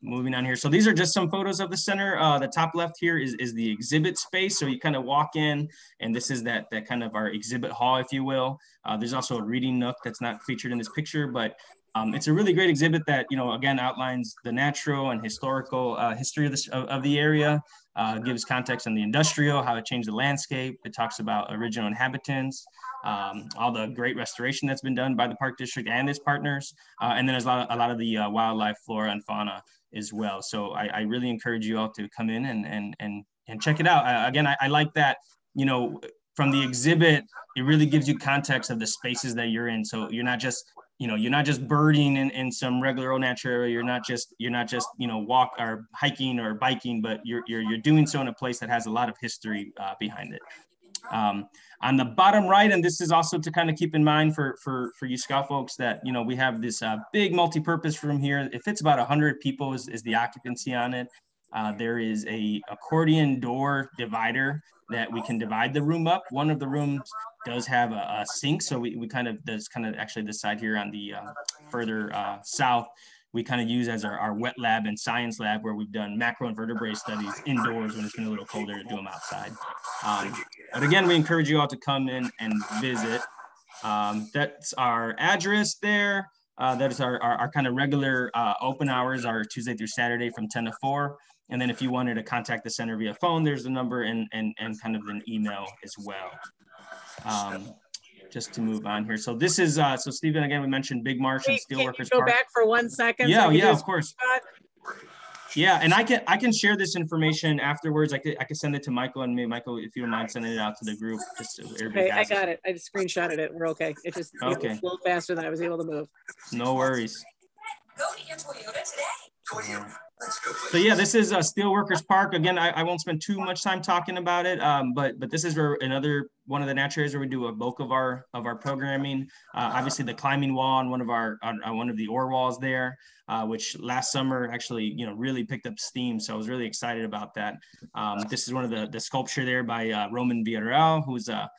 Moving on here. So these are just some photos of the center. The top left here is the exhibit space. So you kind of walk in, and this is that kind of our exhibit hall, if you will. There's also a reading nook that's not featured in this picture, but it's a really great exhibit that, again, outlines the natural and historical history of the area, gives context on the industrial, how it changed the landscape. It talks about original inhabitants, all the great restoration that's been done by the Park District and its partners. And then there's a lot of the wildlife, flora, and fauna as well. So I really encourage you all to come in and check it out. Again, I like that. you know, from the exhibit, it really gives you context of the spaces that you're in. So you're not just, you know, you're not just birding in some regular old natural area. You're not just, you know, walk or hiking or biking, but you're doing so in a place that has a lot of history behind it. On the bottom right, and this is also to kind of keep in mind for you Scout folks, that, you know, we have this big multi-purpose room here. It fits about 100 people is the occupancy on it. There is a accordion door divider that we can divide the room up. One of the rooms does have a sink, so we kind of, there's kind of actually this side here on the further south, we kind of use as our wet lab and science lab, where we've done macroinvertebrate studies indoors when it's been a little colder to do them outside. But again, we encourage you all to come in and visit. That's our address there. That is our kind of regular open hours are Tuesday through Saturday from 10 to 4. And then if you wanted to contact the center via phone, there's the number and kind of an email as well. Just to move on here. So this is, so Stephen, again, we mentioned Big Marsh and Steelworkers Park. Go back for 1 second? Yeah, so yeah, of course. Yeah, and I can share this information afterwards. I could send it to Michael, and maybe Michael, if you don't mind sending it out to the group. Just so everybody I got it. I just screenshotted it. We're okay. It just okay. It was a little faster than I was able to move. No worries. Go to your Toyota today. Toyota. So yeah, this is Steelworkers Park. Again, I won't spend too much time talking about it, but this is where another one of the natural areas where we do a bulk of our programming. Obviously, the climbing wall on one of the ore walls there, which last summer actually really picked up steam. So I was really excited about that. This is one of the sculpture there by Roman Villarreal, who's a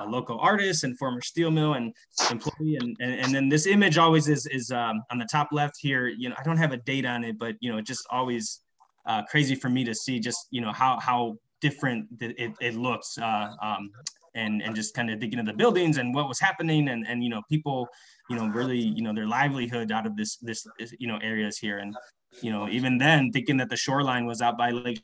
local artist and former steel mill and employee, and then this image always is on the top left here. I don't have a date on it, but it just always crazy for me to see just how different it looks, and just kind of digging into the buildings and what was happening, and people really their livelihood out of this areas here, and even then thinking that the shoreline was out by Lake.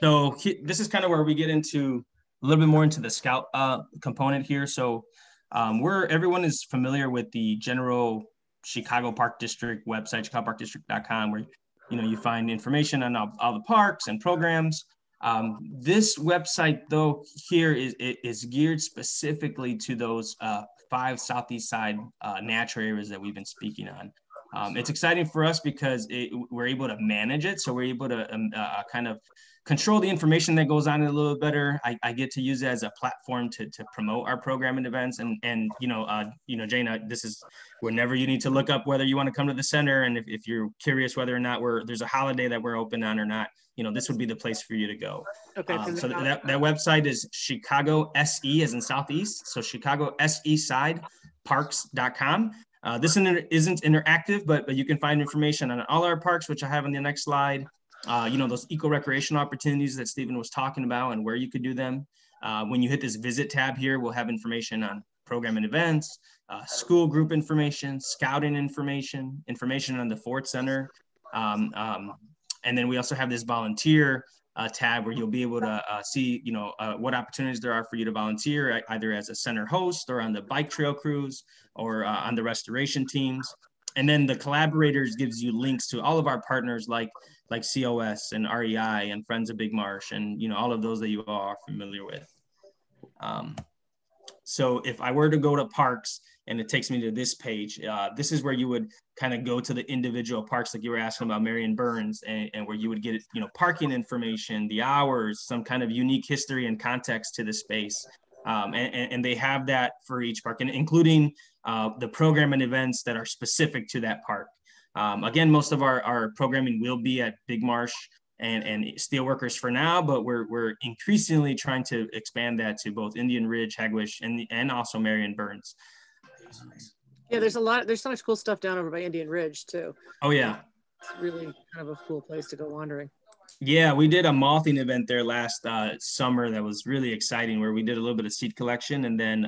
So this is kind of where we get into a little bit more into the Scout component here. So everyone is familiar with the general Chicago Park District website, chicagoparkdistrict.com, where you find information on all the parks and programs. This website though here is geared specifically to those 5 southeast side natural areas that we've been speaking on. It's exciting for us because we're able to manage it. So we're able to kind of control the information that goes on a little better. I get to use it as a platform to promote our program and events. And Jane, this is whenever you need to look up whether you want to come to the center. And if you're curious whether or not there's a holiday that we're open on or not, this would be the place for you to go. Okay. So that website is Chicago SE as in Southeast. So Chicago SE side parks.com. This isn't interactive, but you can find information on all our parks, which I have on the next slide. Those eco-recreational opportunities that Stephen was talking about and where you could do them. When you hit this visit tab here, we'll have information on program and events, school group information, scouting information on the Ford Center. And then we also have this volunteer tab where you'll be able to see, what opportunities there are for you to volunteer, either as a center host or on the bike trail crews or on the restoration teams. And then the collaborators gives you links to all of our partners like COS and REI and Friends of Big Marsh and, all of those that you all are familiar with. So if I were to go to parks and it takes me to this page, this is where you would kind of go to the individual parks like you were asking about Marion Burns, and where you would get, parking information, the hours, some kind of unique history and context to the space. And they have that for each park, and including the program and events that are specific to that park. Again, most of our programming will be at Big Marsh and Steelworkers for now, but we're increasingly trying to expand that to both Indian Ridge, Hagwish, and also Marion Burns. Yeah, there's so much cool stuff down over by Indian Ridge too. Oh yeah. It's really kind of a cool place to go wandering. Yeah, we did a mothing event there last summer that was really exciting, where we did a little bit of seed collection, and then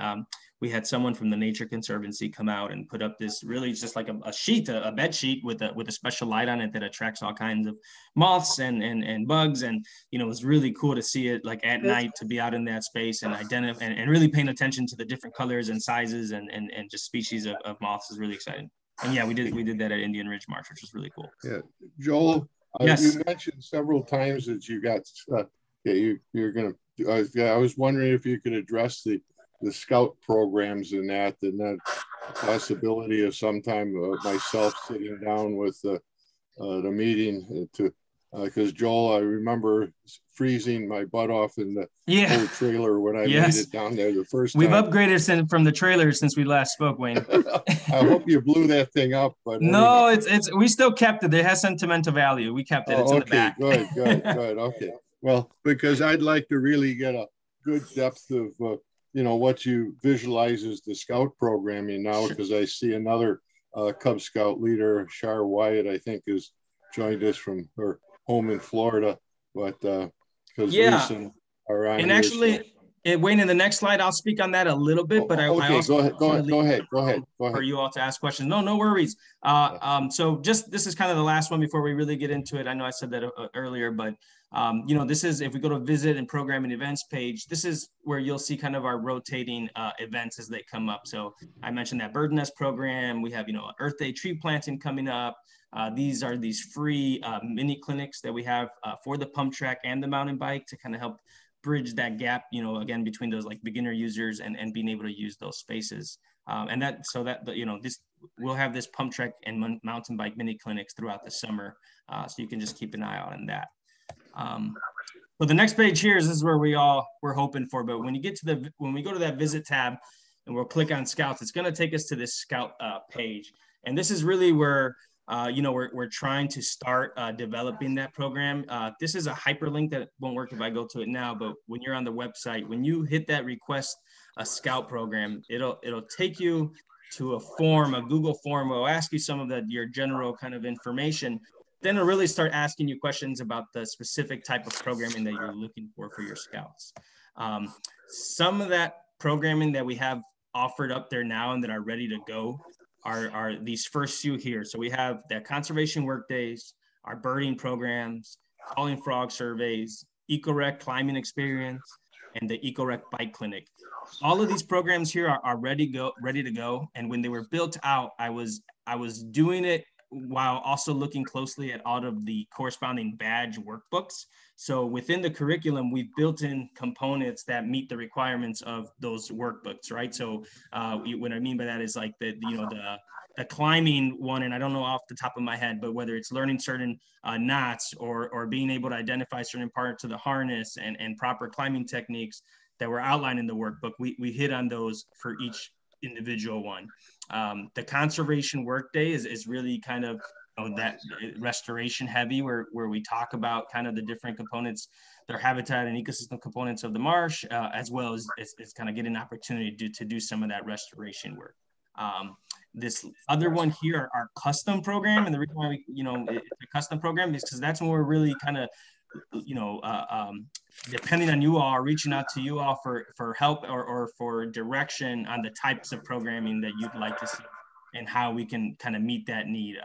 we had someone from the Nature Conservancy come out and put up this really just like a sheet, a bed sheet with a special light on it that attracts all kinds of moths and bugs, and it was really cool to see it like at night, to be out in that space and identify and really paying attention to the different colors and sizes and just species of moths is really exciting. yeah, we did that at Indian Ridge March, which was really cool. Yeah, Joel, yes. You mentioned several times that you got you're going to. I was wondering if you could address the scout programs and that possibility of sometime myself sitting down with the meeting to. Because Joel, I remember freezing my butt off in the old trailer when I made it down there the first time. We've upgraded from the trailer since we last spoke, Wayne. I hope you blew that thing up, but no, it's we still kept it. It has sentimental value. We kept it. It's in the back. Good. Okay. Well, because I'd like to really get a good depth of what you visualize as the scout programming now, because I see another Cub Scout leader, Shar Wyatt, I think, has joined us from her home in Florida, but because recent are on. And actually, Wayne, in the next slide, I'll speak on that a little bit. But I also go ahead. For you all to ask questions. No worries. So this is kind of the last one before we really get into it. I know I said that earlier, but this is, if we go to visit and program and events page, this is where you'll see kind of our rotating events as they come up. So I mentioned that bird nest program. We have Earth Day tree planting coming up. These are these free mini clinics that we have for the pump track and the mountain bike to kind of help bridge that gap, again, between those like beginner users and being able to use those spaces. We'll have this pump track and mountain bike mini clinics throughout the summer. So you can just keep an eye out on that. So the next page here is where we're hoping for, but when we go to that visit tab and we'll click on Scouts, it's going to take us to this Scout page. And this is really where we're trying to start developing that program. This is a hyperlink that won't work if I go to it now, but when you're on the website, when you hit that request a Scout program, it'll take you to a Google form. It'll ask you some of your general kind of information. Then it'll really start asking you questions about the specific type of programming that you're looking for your Scouts. Some of that programming that we have offered up there now and that are ready to go are these first few here. So we have the conservation work days, our birding programs, calling frog surveys, EcoRec climbing experience, and the EcoRec bike clinic. All of these programs here are ready to go. And when they were built out, I was doing it while also looking closely at all of the corresponding badge workbooks. So within the curriculum, we've built in components that meet the requirements of those workbooks, right? So what I mean by that is like the climbing one, and I don't know off the top of my head, but whether it's learning certain knots or being able to identify certain parts of the harness and proper climbing techniques that were outlined in the workbook, we hit on those for each individual one. The conservation workday is really kind of that restoration heavy where we talk about kind of the different components, their habitat and ecosystem components of the marsh, as well as it's kind of getting an opportunity to do some of that restoration work. This other one here, our custom program, and the reason why it's a custom program is because that's when we're really kind of depending on you all, reaching out to you all for help or for direction on the types of programming that you'd like to see and how we can kind of meet that need.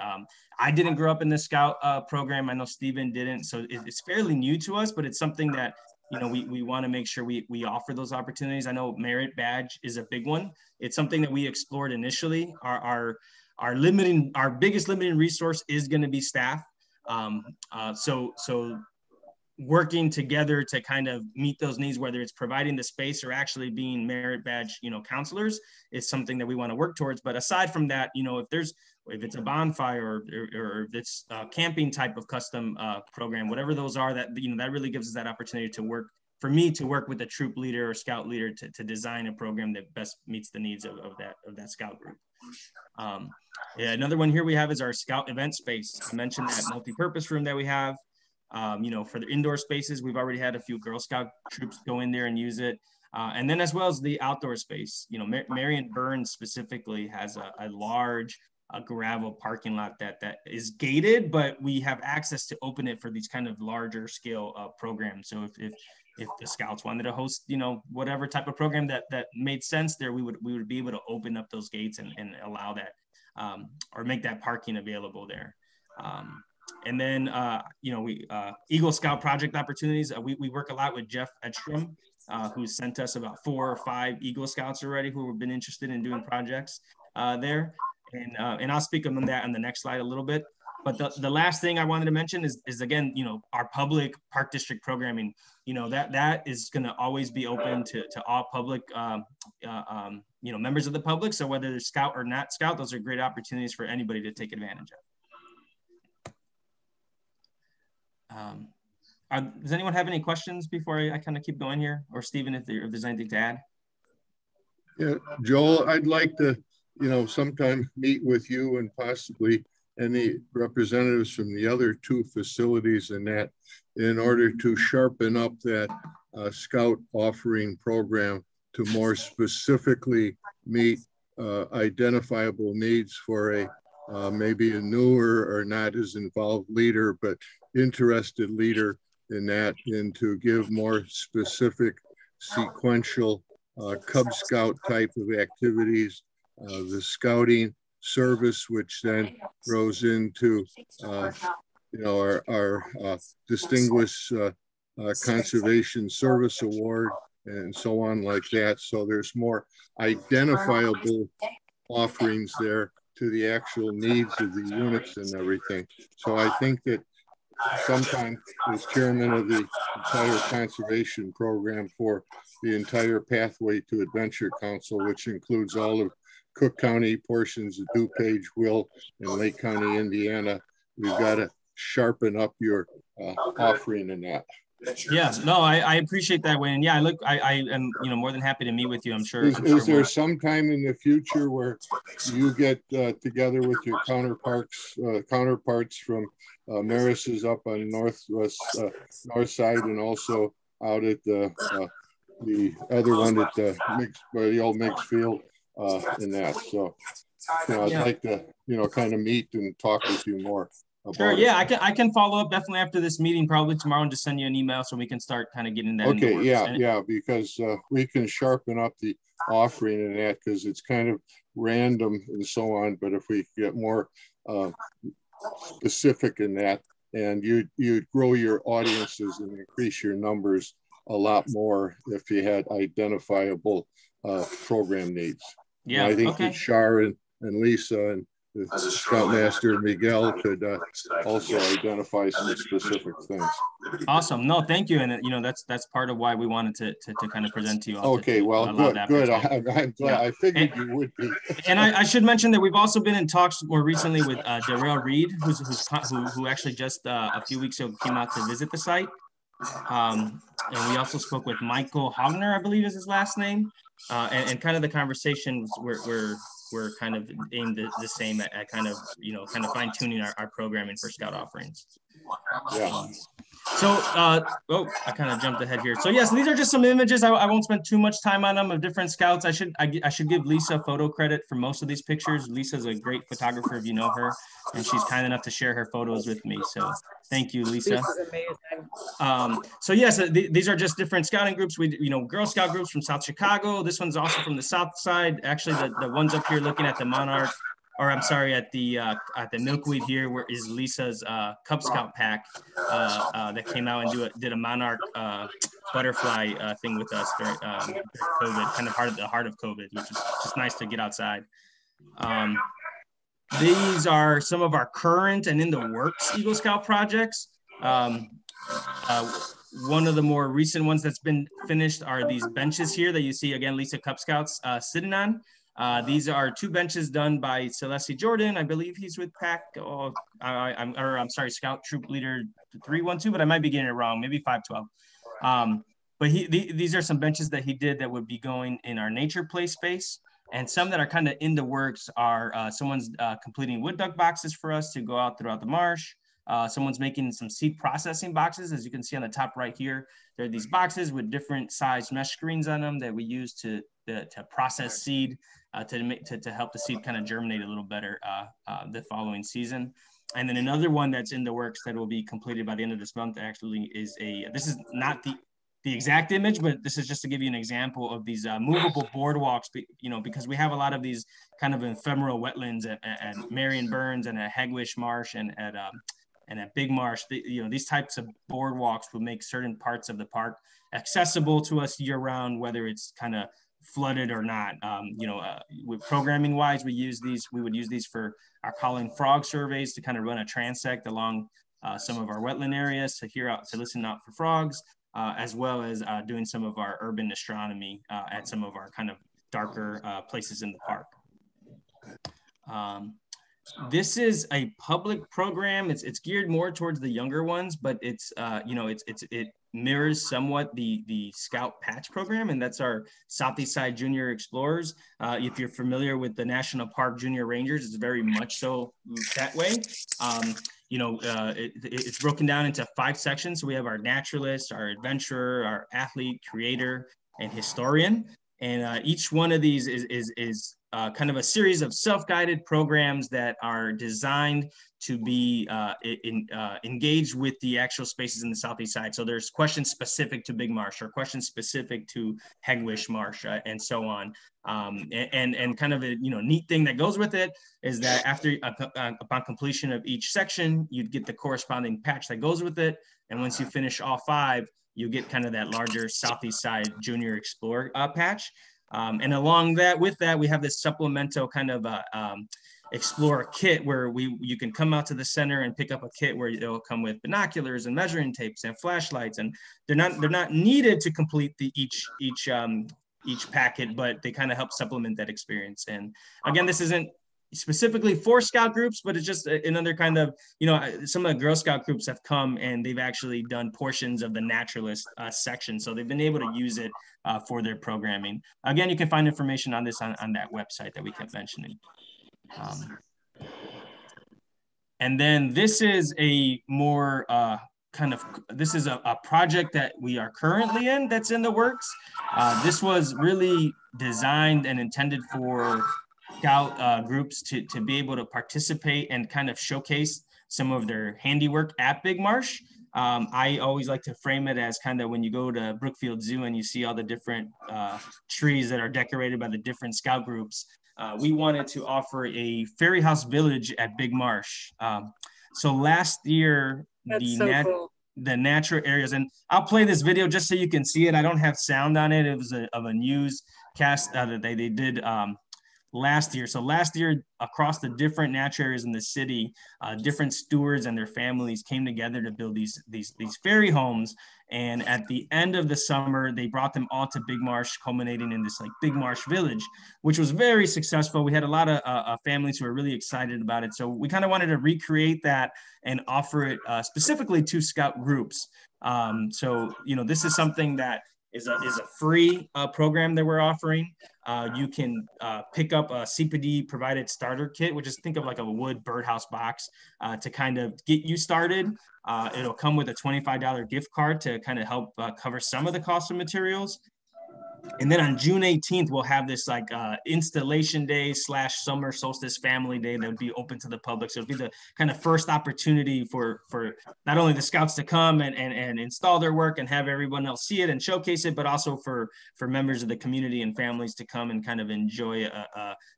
I didn't grow up in the Scout program. I know Stephen didn't, so it's fairly new to us, but it's something that we want to make sure we offer those opportunities. I know merit badge is a big one. It's something that we explored initially. Our biggest limiting resource is going to be staff. So working together to kind of meet those needs, whether it's providing the space or actually being merit badge, counselors, is something that we want to work towards. But aside from that, if it's a bonfire or if it's a camping type of custom program, whatever those are, that really gives us that opportunity to work with a troop leader or scout leader to design a program that best meets the needs of that scout group. Another one here we have is our scout event space. I mentioned that multi-purpose room that we have. For the indoor spaces, we've already had a few Girl Scout troops go in there and use it. And then as well as the outdoor space, Marion Burns specifically has a large gravel parking lot that is gated, but we have access to open it for these kind of larger scale programs. So if the Scouts wanted to host, whatever type of program that made sense there, we would be able to open up those gates and allow that or make that parking available there. And then, Eagle Scout project opportunities. We work a lot with Jeff Edstrom, who sent us about 4 or 5 Eagle Scouts already who have been interested in doing projects there. And I'll speak on that on the next slide a little bit. But the last thing I wanted to mention is again, our public park district programming, that is going to always be open to all public, members of the public. So whether they're Scout or not Scout, those are great opportunities for anybody to take advantage of. Does anyone have any questions before I kind of keep going here? Or Stephen, if there's anything to add? Yeah, Joel, I'd like to, sometime meet with you and possibly any representatives from the other two facilities in that, in order to sharpen up that Scout offering program to more specifically meet identifiable needs for maybe a newer or not as involved leader, but interested leader in that, and to give more specific sequential Cub Scout type of activities, the scouting service, which then grows into our distinguished conservation service award and so on like that. So there's more identifiable offerings there to the actual needs of the units and everything. So I think that sometime as chairman of the entire conservation program for the entire Pathway to Adventure Council, which includes all of Cook County, portions of DuPage, Will, and Lake County, Indiana, we've got to sharpen up your offering in that. Yeah, no, I appreciate that, Wayne. Yeah, I am more than happy to meet with you. I'm sure. Is there some time in the future where you get together with your counterparts from Maris's up on north side, and also out at the other one at the old Mix Field in that? So I'd like to kind of meet and talk with you more. Sure. Yeah, I can follow up definitely after this meeting, probably tomorrow, and just send you an email so we can start kind of getting that. Okay. Yeah, because we can sharpen up the offering in that, because it's kind of random and so on. But if we get more specific in that, and you'd grow your audiences and increase your numbers a lot more if you had identifiable program needs. Yeah, and I think that Shar and Lisa and the Scoutmaster Miguel could also identify some specific things. Awesome. No, thank you. And that's part of why we wanted to kind of present to you. Okay, well, good. I'm glad. I figured you would be. And I should mention that we've also been in talks more recently with Darrell Reed, who actually just a few weeks ago came out to visit the site. And we also spoke with Michael Hogner, I believe is his last name. And kind of the conversations we're kind of aimed at the same at kind of fine tuning our programming for Scout offerings. Yeah. So, I kind of jumped ahead here. So yes, these are just some images. I won't spend too much time on them of different Scouts. I should give Lisa photo credit for most of these pictures. Lisa's a great photographer if you know her, and she's kind enough to share her photos with me. So thank you, Lisa. Lisa's amazing. So yes, these are just different scouting groups. We, Girl Scout groups from South Chicago. This one's also from the South Side. Actually, the ones up here looking at the Monarch, or I'm sorry, at the Milkweed here, where is Lisa's Cub Scout pack that came out and did a Monarch butterfly thing with us during COVID, kind of the heart of COVID, which is just nice to get outside. These are some of our current and in the works Eagle Scout projects. One of the more recent ones that's been finished are these benches here that you see, again, Lisa Cub Scouts sitting on. These are two benches done by Celeste Jordan. I believe he's with PAC. I'm sorry, Scout Troop Leader 312, but I might be getting it wrong, maybe 512. But these are some benches that he did that would be going in our nature play space. And some that are kind of in the works are someone's completing wood duck boxes for us to go out throughout the marsh. Someone's making some seed processing boxes. As you can see on the top right here, there are these boxes with different size mesh screens on them that we use to process seed to help the seed kind of germinate a little better the following season. And then another one that's in the works that will be completed by the end of this month actually is this is not the exact image, but this is just to give you an example of these movable boardwalks, because we have a lot of these kind of ephemeral wetlands at Marion Burns and at Hegwish Marsh and at Big Marsh. These types of boardwalks will make certain parts of the park accessible to us year round, whether it's kind of flooded or not. With programming wise, we would use these for our calling frog surveys to kind of run a transect along some of our wetland areas to listen out for frogs, as well as doing some of our urban astronomy at some of our kind of darker places in the park. This is a public program. It's geared more towards the younger ones, but it mirrors somewhat the Scout Patch program, and that's our Southeast Side Junior Explorers. If you're familiar with the National Park Junior Rangers, it's very much so that way. It's broken down into 5 sections. So we have our naturalist, our adventurer, our athlete, creator, and historian. And each one of these is kind of a series of self-guided programs that are designed to be engaged with the actual spaces in the Southeast Side. So there's questions specific to Big Marsh or questions specific to Hegewisch Marsh and so on. And kind of a neat thing that goes with it is that after upon completion of each section, you'd get the corresponding patch that goes with it. And once you finish all 5, you get kind of that larger Southeast Side Junior Explorer patch. And along with that, we have this supplemental kind of Explorer kit where you can come out to the center and pick up a kit where it'll come with binoculars and measuring tapes and flashlights, and they're not needed to complete each packet, but they kind of help supplement that experience. And again, this isn't specifically for Scout groups, but it's just another kind of, some of the Girl Scout groups have come and they've actually done portions of the naturalist section. So they've been able to use it for their programming. Again, you can find information on this on that website that we kept mentioning. And then this is a more this is a project that we are currently in that's in the works. This was really designed and intended for Scout groups to be able to participate and kind of showcase some of their handiwork at Big Marsh. I always like to frame it as kind of when you go to Brookfield Zoo and you see all the different trees that are decorated by the different Scout groups. We wanted to offer a fairy house village at Big Marsh. So last year, the natural areas, and I'll play this video just so you can see it. I don't have sound on it. It was of a newscast that they did last year. So last year, across the different natural areas in the city, different stewards and their families came together to build these fairy homes. And at the end of the summer, they brought them all to Big Marsh, culminating in this Big Marsh Village, which was very successful. We had a lot of families who were really excited about it. So we kind of wanted to recreate that and offer it specifically to Scout groups. This is something that is a free program that we're offering. You can pick up a CPD provided starter kit, which is think of like a wood birdhouse box to kind of get you started. It'll come with a $25 gift card to kind of help cover some of the cost of materials. And then on June 18th, we'll have this installation day / summer solstice family day that would be open to the public. So it'll be the kind of first opportunity for not only the Scouts to come and install their work and have everyone else see it and showcase it, but also for members of the community and families to come and kind of enjoy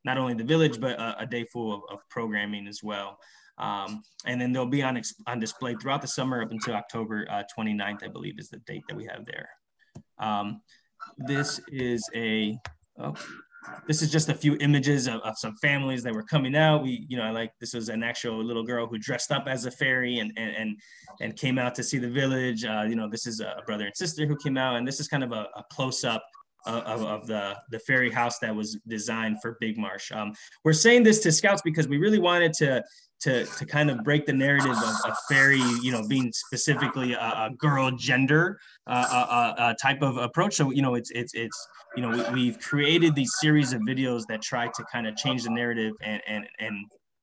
not only the village, but a day full of programming as well. And then they'll be on display throughout the summer up until October 29th, I believe is the date that we have there. This is just a few images of some families that were coming out. This was an actual little girl who dressed up as a fairy and came out to see the village. This is a brother and sister who came out, and this is kind of a close-up of the fairy house that was designed for Big Marsh. We're saying this to Scouts because we really wanted to kind of break the narrative of fairy, being specifically a girl gender type of approach. So, we've created these series of videos that try to kind of change the narrative and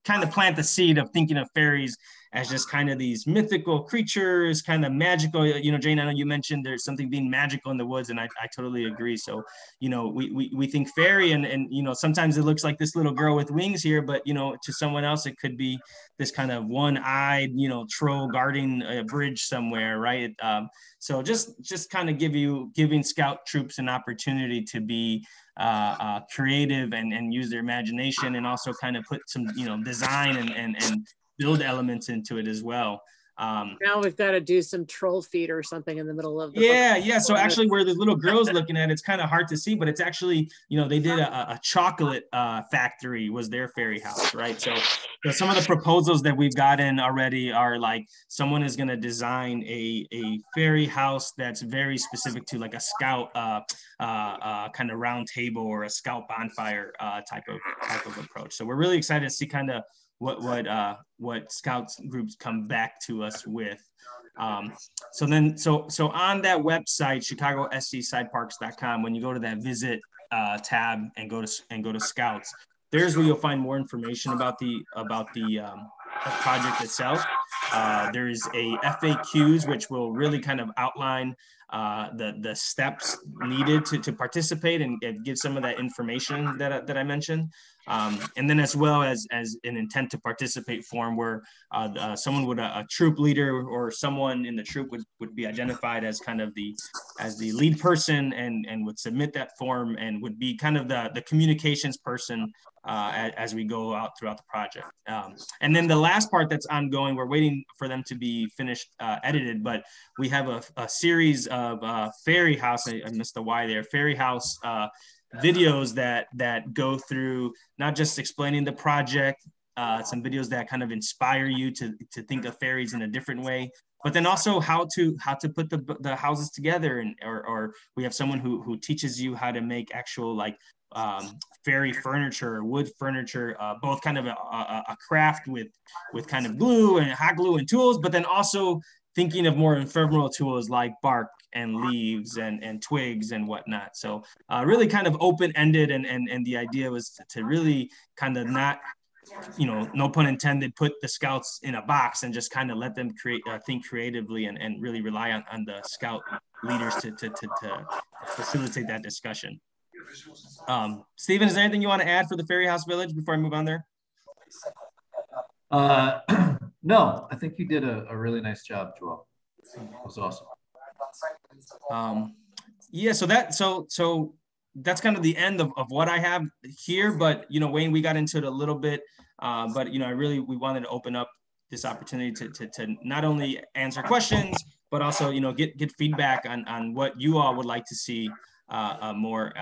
kind of plant the seed of thinking of fairies as just kind of these mythical creatures, kind of magical. Jane, I know you mentioned there's something being magical in the woods, and I totally agree. So, we think fairy and sometimes it looks like this little girl with wings here, but, to someone else, it could be this kind of one-eyed, troll guarding a bridge somewhere, right? So just kind of giving Scout troops an opportunity to be creative and use their imagination, and also kind of put some, design and build elements into it as well. Now we've got to do some troll feed or something in the middle of the yeah. So actually where the little girl's looking at, it's kind of hard to see, but it's actually, they did a chocolate factory was their fairy house, right? So some of the proposals that we've gotten already are like, someone is going to design a fairy house that's very specific to like a scout kind of round table or a scout bonfire type of approach. So we're really excited to see kind of what scouts groups come back to us with. So on that website, ChicagoSCSideParks.com, when you go to that visit tab and go to Scouts, there's where you'll find more information about the project itself. There's a FAQs, which will really kind of outline the steps needed to participate and give some of that information that I mentioned. And then as well as an intent to participate form where someone would, a troop leader or someone in the troop would be identified as kind of the lead person and would submit that form and would be kind of the communications person as we go out throughout the project. And then the last part that's ongoing, we're waiting for them to be finished, edited, but we have a series of Fairy House, I missed the Y there, Fairy House videos that go through not just explaining the project, some videos that kind of inspire you to think of fairies in a different way, but then also how to put the houses together, or we have someone who teaches you how to make actual like fairy furniture, wood furniture, both kind of a craft with kind of glue and hot glue and tools, but then also thinking of more ephemeral tools like bark and leaves and twigs and whatnot. So really kind of open-ended, and the idea was to really kind of not, no pun intended, put the scouts in a box and just kind of let them think creatively and really rely on the scout leaders to facilitate that discussion. Stephen, is there anything you want to add for the Fairy House Village before I move on there? No, I think you did a really nice job, Joel. It was awesome. Yeah, so that's kind of the end of what I have here, but Wayne, we got into it a little bit, but we wanted to open up this opportunity to not only answer questions, but also get feedback on what you all would like to see more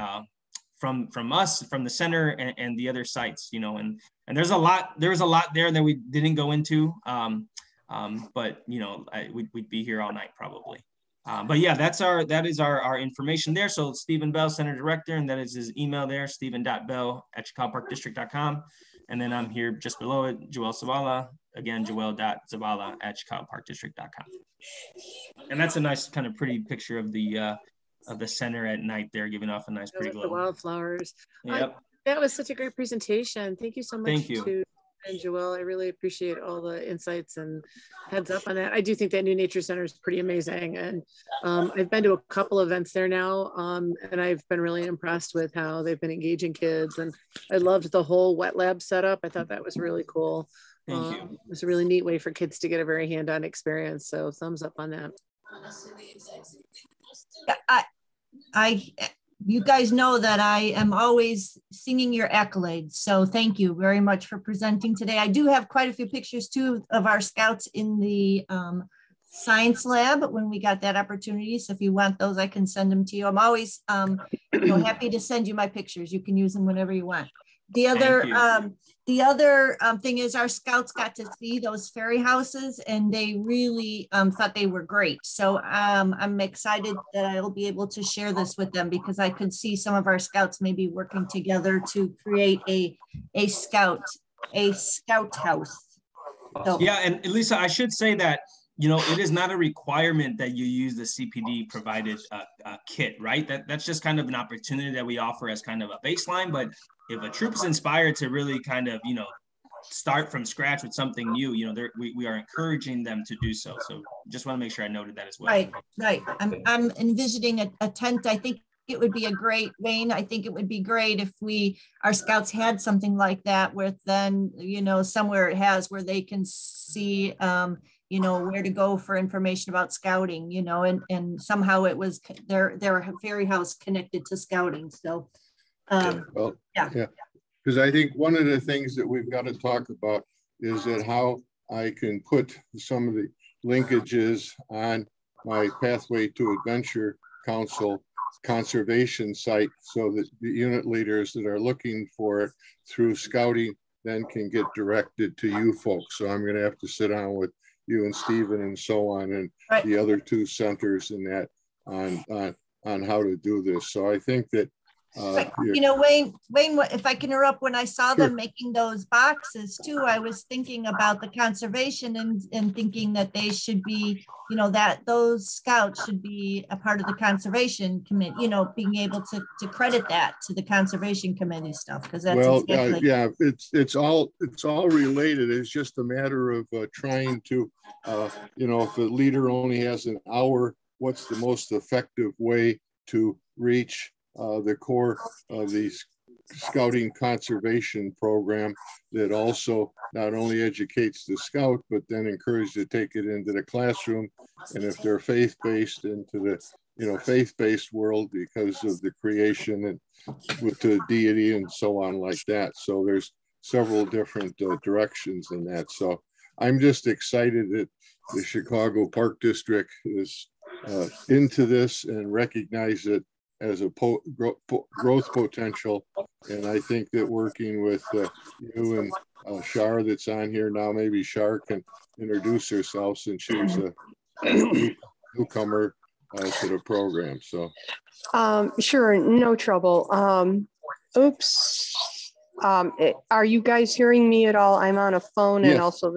from us, from the center and the other sites, and there's a lot there that we didn't go into, but we'd be here all night probably. But yeah, that is our information there. So Stephen Bell, Center Director, and that is his email there, stephen.bell@chicagoparkdistrict.com. And then I'm here just below it, Joel Zavala, again, joel.zavala@chicagoparkdistrict.com. And that's a nice kind of pretty picture of the center at night there, giving off a nice pretty glow. The wildflowers. Yep. That was such a great presentation. Thank you so much. Thank you. And Joel, I really appreciate all the insights and heads up on that. I do think that new nature center is pretty amazing. And I've been to a couple events there now, and I've been really impressed with how they've been engaging kids. And I loved the whole wet lab setup. I thought that was really cool. Thank you. It was a really neat way for kids to get a very hands-on experience. So thumbs up on that. You guys know that I am always singing your accolades. So thank you very much for presenting today. I do have quite a few pictures too of our scouts in the science lab when we got that opportunity. So if you want those, I can send them to you. I'm always happy to send you my pictures. You can use them whenever you want. The other thing is our scouts got to see those fairy houses and they really thought they were great. So I'm excited that I'll be able to share this with them because I could see some of our scouts maybe working together to create a scout house. So, yeah, and Lisa, I should say that it is not a requirement that you use the CPD provided kit, right? That's just kind of an opportunity that we offer as kind of a baseline. But if a troop is inspired to really kind of, start from scratch with something new, we are encouraging them to do so. So just want to make sure I noted that as well. Right. I'm envisioning a tent. I think it would be a great, Wayne, I think it would be great if our scouts had something like that with then, somewhere it has where they can see, where to go for information about scouting, and somehow it was their fairy house connected to scouting. So, yeah. Because I think one of the things that we've got to talk about is that how I can put some of the linkages on my Pathway to Adventure Council conservation site so that the unit leaders that are looking for it through scouting then can get directed to you folks. So I'm going to have to sit down with you and Stephen and so on, and the other two centers in that on how to do this. So I think that you know, Wayne, if I can interrupt, when I saw them making those boxes too, I was thinking about the conservation and thinking that they should be, you know, that those scouts should be a part of the conservation committee, you know, being able to credit that to the conservation committee stuff, because that's exactly. Yeah, it's all related. It's just a matter of trying to, you know, if a leader only has an hour, what's the most effective way to reach the core of the scouting conservation program that also not only educates the scout, but then encourages to take it into the classroom. And if they're faith-based, into the, you know, faith-based world because of the creation and with the deity and so on like that. So there's several different directions in that. So I'm just excited that the Chicago Park District is into this and recognize it as a growth potential. And I think that working with you and Shar that's on here now, maybe Shar can introduce herself since she's a newcomer to the program. So sure, no trouble. Oops. Are you guys hearing me at all? I'm on a phone and also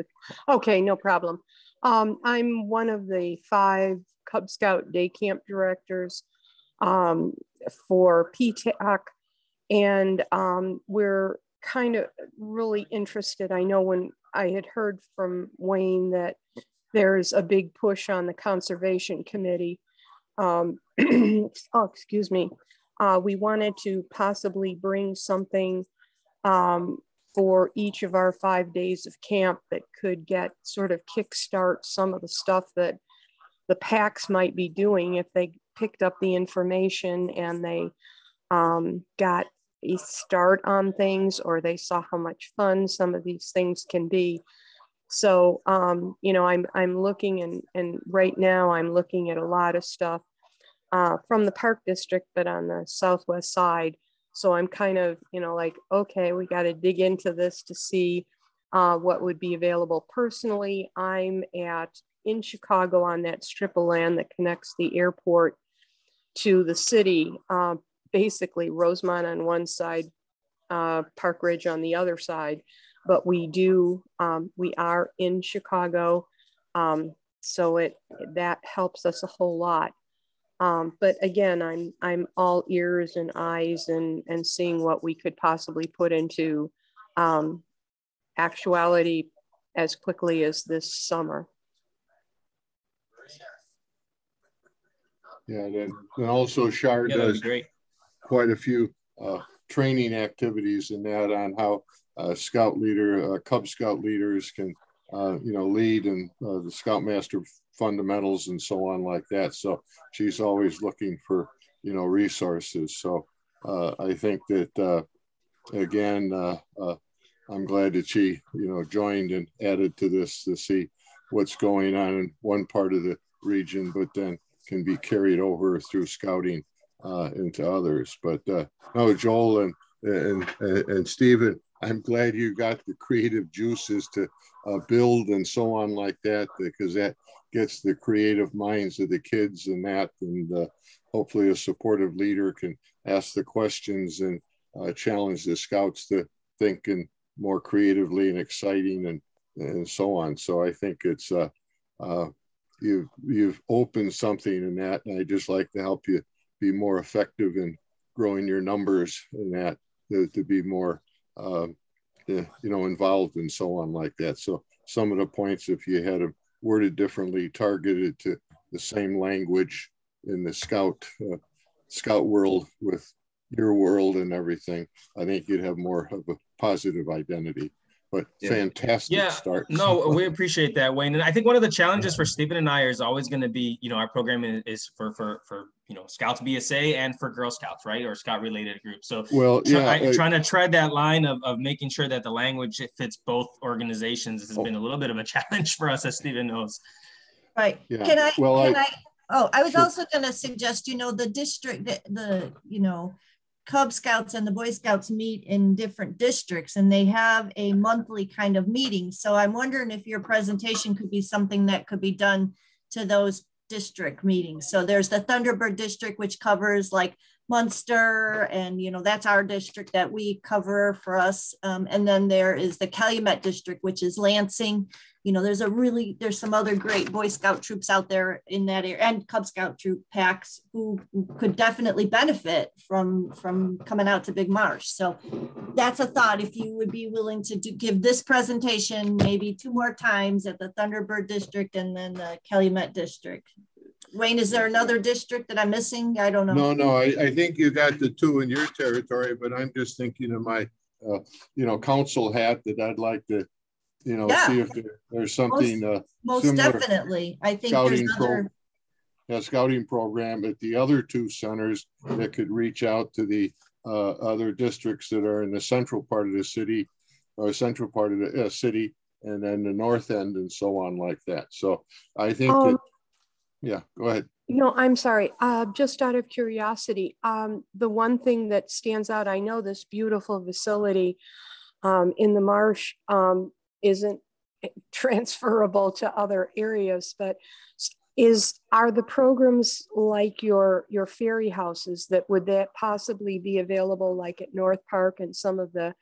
okay, no problem. I'm one of the 5 Cub Scout day camp directors for PTAC, and we're kind of really interested. I know when I had heard from Wayne that there's a big push on the conservation committee. Oh, excuse me. We wanted to possibly bring something for each of our 5 days of camp that could get sort of kickstart some of the stuff that the PACs might be doing if they picked up the information and they got a start on things, or they saw how much fun some of these things can be. So, you know, I'm looking and right now I'm looking at a lot of stuff from the Park District, but on the Southwest side. So I'm kind of, you know, like, okay, we got to dig into this to see what would be available. Personally, I'm in Chicago on that strip of land that connects the airport to the city, basically Rosemont on one side, Park Ridge on the other side. But we are in Chicago, so that helps us a whole lot. But again, I'm all ears and eyes and seeing what we could possibly put into actuality as quickly as this summer. Yeah, and also Shar does quite a few training activities in that on how Cub Scout leaders can, you know, lead and the Scoutmaster fundamentals and so on like that. So she's always looking for, you know, resources. So I think that, again, I'm glad that she, you know, joined and added to this to see what's going on in one part of the region, but then can be carried over through scouting into others. But no, Joel and Stephen, I'm glad you got the creative juices to build and so on like that, because that gets the creative minds of the kids and that, and hopefully a supportive leader can ask the questions and challenge the scouts to think in more creatively and exciting and so on. So I think it's you've opened something in that, and I just like to help you be more effective in growing your numbers in that, to be more you know, involved and so on like that. So some of the points, if you had them worded differently, targeted to the same language in the scout world with your world and everything, I think you'd have more of a positive identity. But fantastic start. No, we appreciate that, Wayne. And I think one of the challenges for Stephen and I is always going to be, you know, our program is for you know, Scouts BSA and for Girl Scouts, right, or Scout related groups. So trying to tread that line of making sure that the language fits both organizations has been a little bit of a challenge for us, as Stephen knows. Right. Yeah. Can I, well, I was sure. also going to suggest, the district, Cub Scouts and the Boy Scouts meet in different districts and they have a monthly kind of meeting. So I'm wondering if your presentation could be something that could be done to those district meetings. So there's the Thunderbird district, which covers like Munster, and that's our district that we cover for us. And then there is the Calumet district, which is Lansing. There's some other great Boy Scout troops out there in that area, and Cub Scout troop packs who could definitely benefit from coming out to Big Marsh. So that's a thought. If you would be willing to give this presentation maybe 2 more times at the Thunderbird district and then the Calumet district. Wayne, is there another district that I'm missing? I don't know. No, I think you got the 2 in your territory, but I'm just thinking of my, council hat that I'd like to, see if there's something most similar definitely. I think there's other scouting program at the other 2 centers that could reach out to the other districts that are in the central part of the city, or central part of the city, and then the north end and so on like that. So I think that. Yeah, go ahead. No, I'm sorry. Just out of curiosity, the one thing that stands out, I know this beautiful facility in the marsh isn't transferable to other areas, but are the programs like your ferry houses would that possibly be available like at North Park and some of the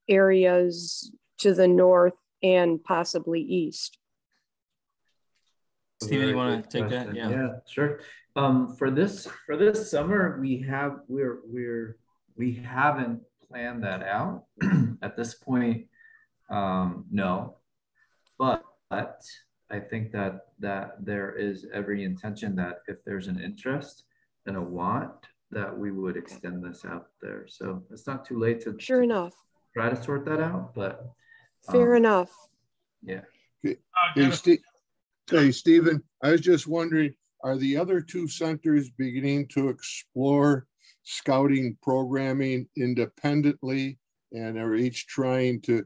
areas to the north and possibly east? Steven, you want to take that? Yeah, sure. For this summer, we haven't planned that out at this point. No, but I think that there is every intention that if there's an interest and a want, that we would extend this out there. So it's not too late to sure enough try to sort that out, but fair enough. Yeah. Hey, Stephen, I was just wondering, are the other 2 centers beginning to explore scouting programming independently, and are each trying to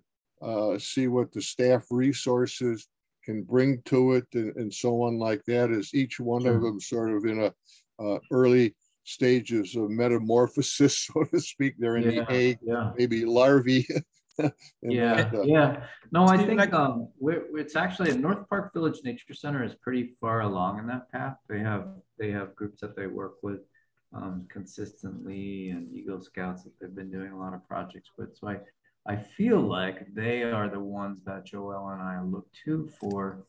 see what the staff resources can bring to it and so on like that? Is each one of them sort of in a early stages of metamorphosis, so to speak? They're in the egg, maybe larvae. No, I think it's actually North Park Village Nature Center is pretty far along in that path. They have groups that they work with consistently, and Eagle Scouts that they've been doing a lot of projects with. So I feel like they are the ones that Joelle and I look to for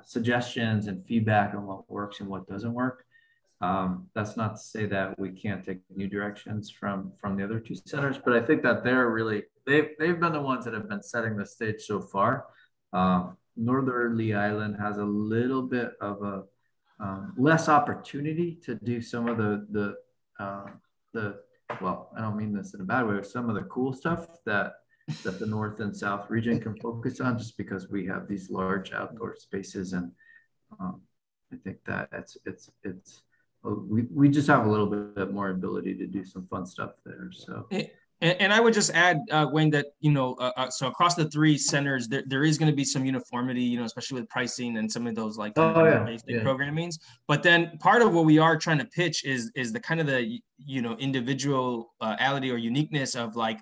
suggestions and feedback on what works and what doesn't work. That's not to say that we can't take new directions from the other 2 centers, but I think that they've been the ones that have been setting the stage so far. Northerly Island has a little bit of a less opportunity to do some of the well, I don't mean this in a bad way, but some of the cool stuff that the North and South region can focus on, just because we have these large outdoor spaces, and I think that we just have a little bit more ability to do some fun stuff there. So, and I would just add, Wayne, that so across the 3 centers, there is going to be some uniformity, especially with pricing and some of those like basic programmings. But then part of what we are trying to pitch is the kind of the individuality or uniqueness of like,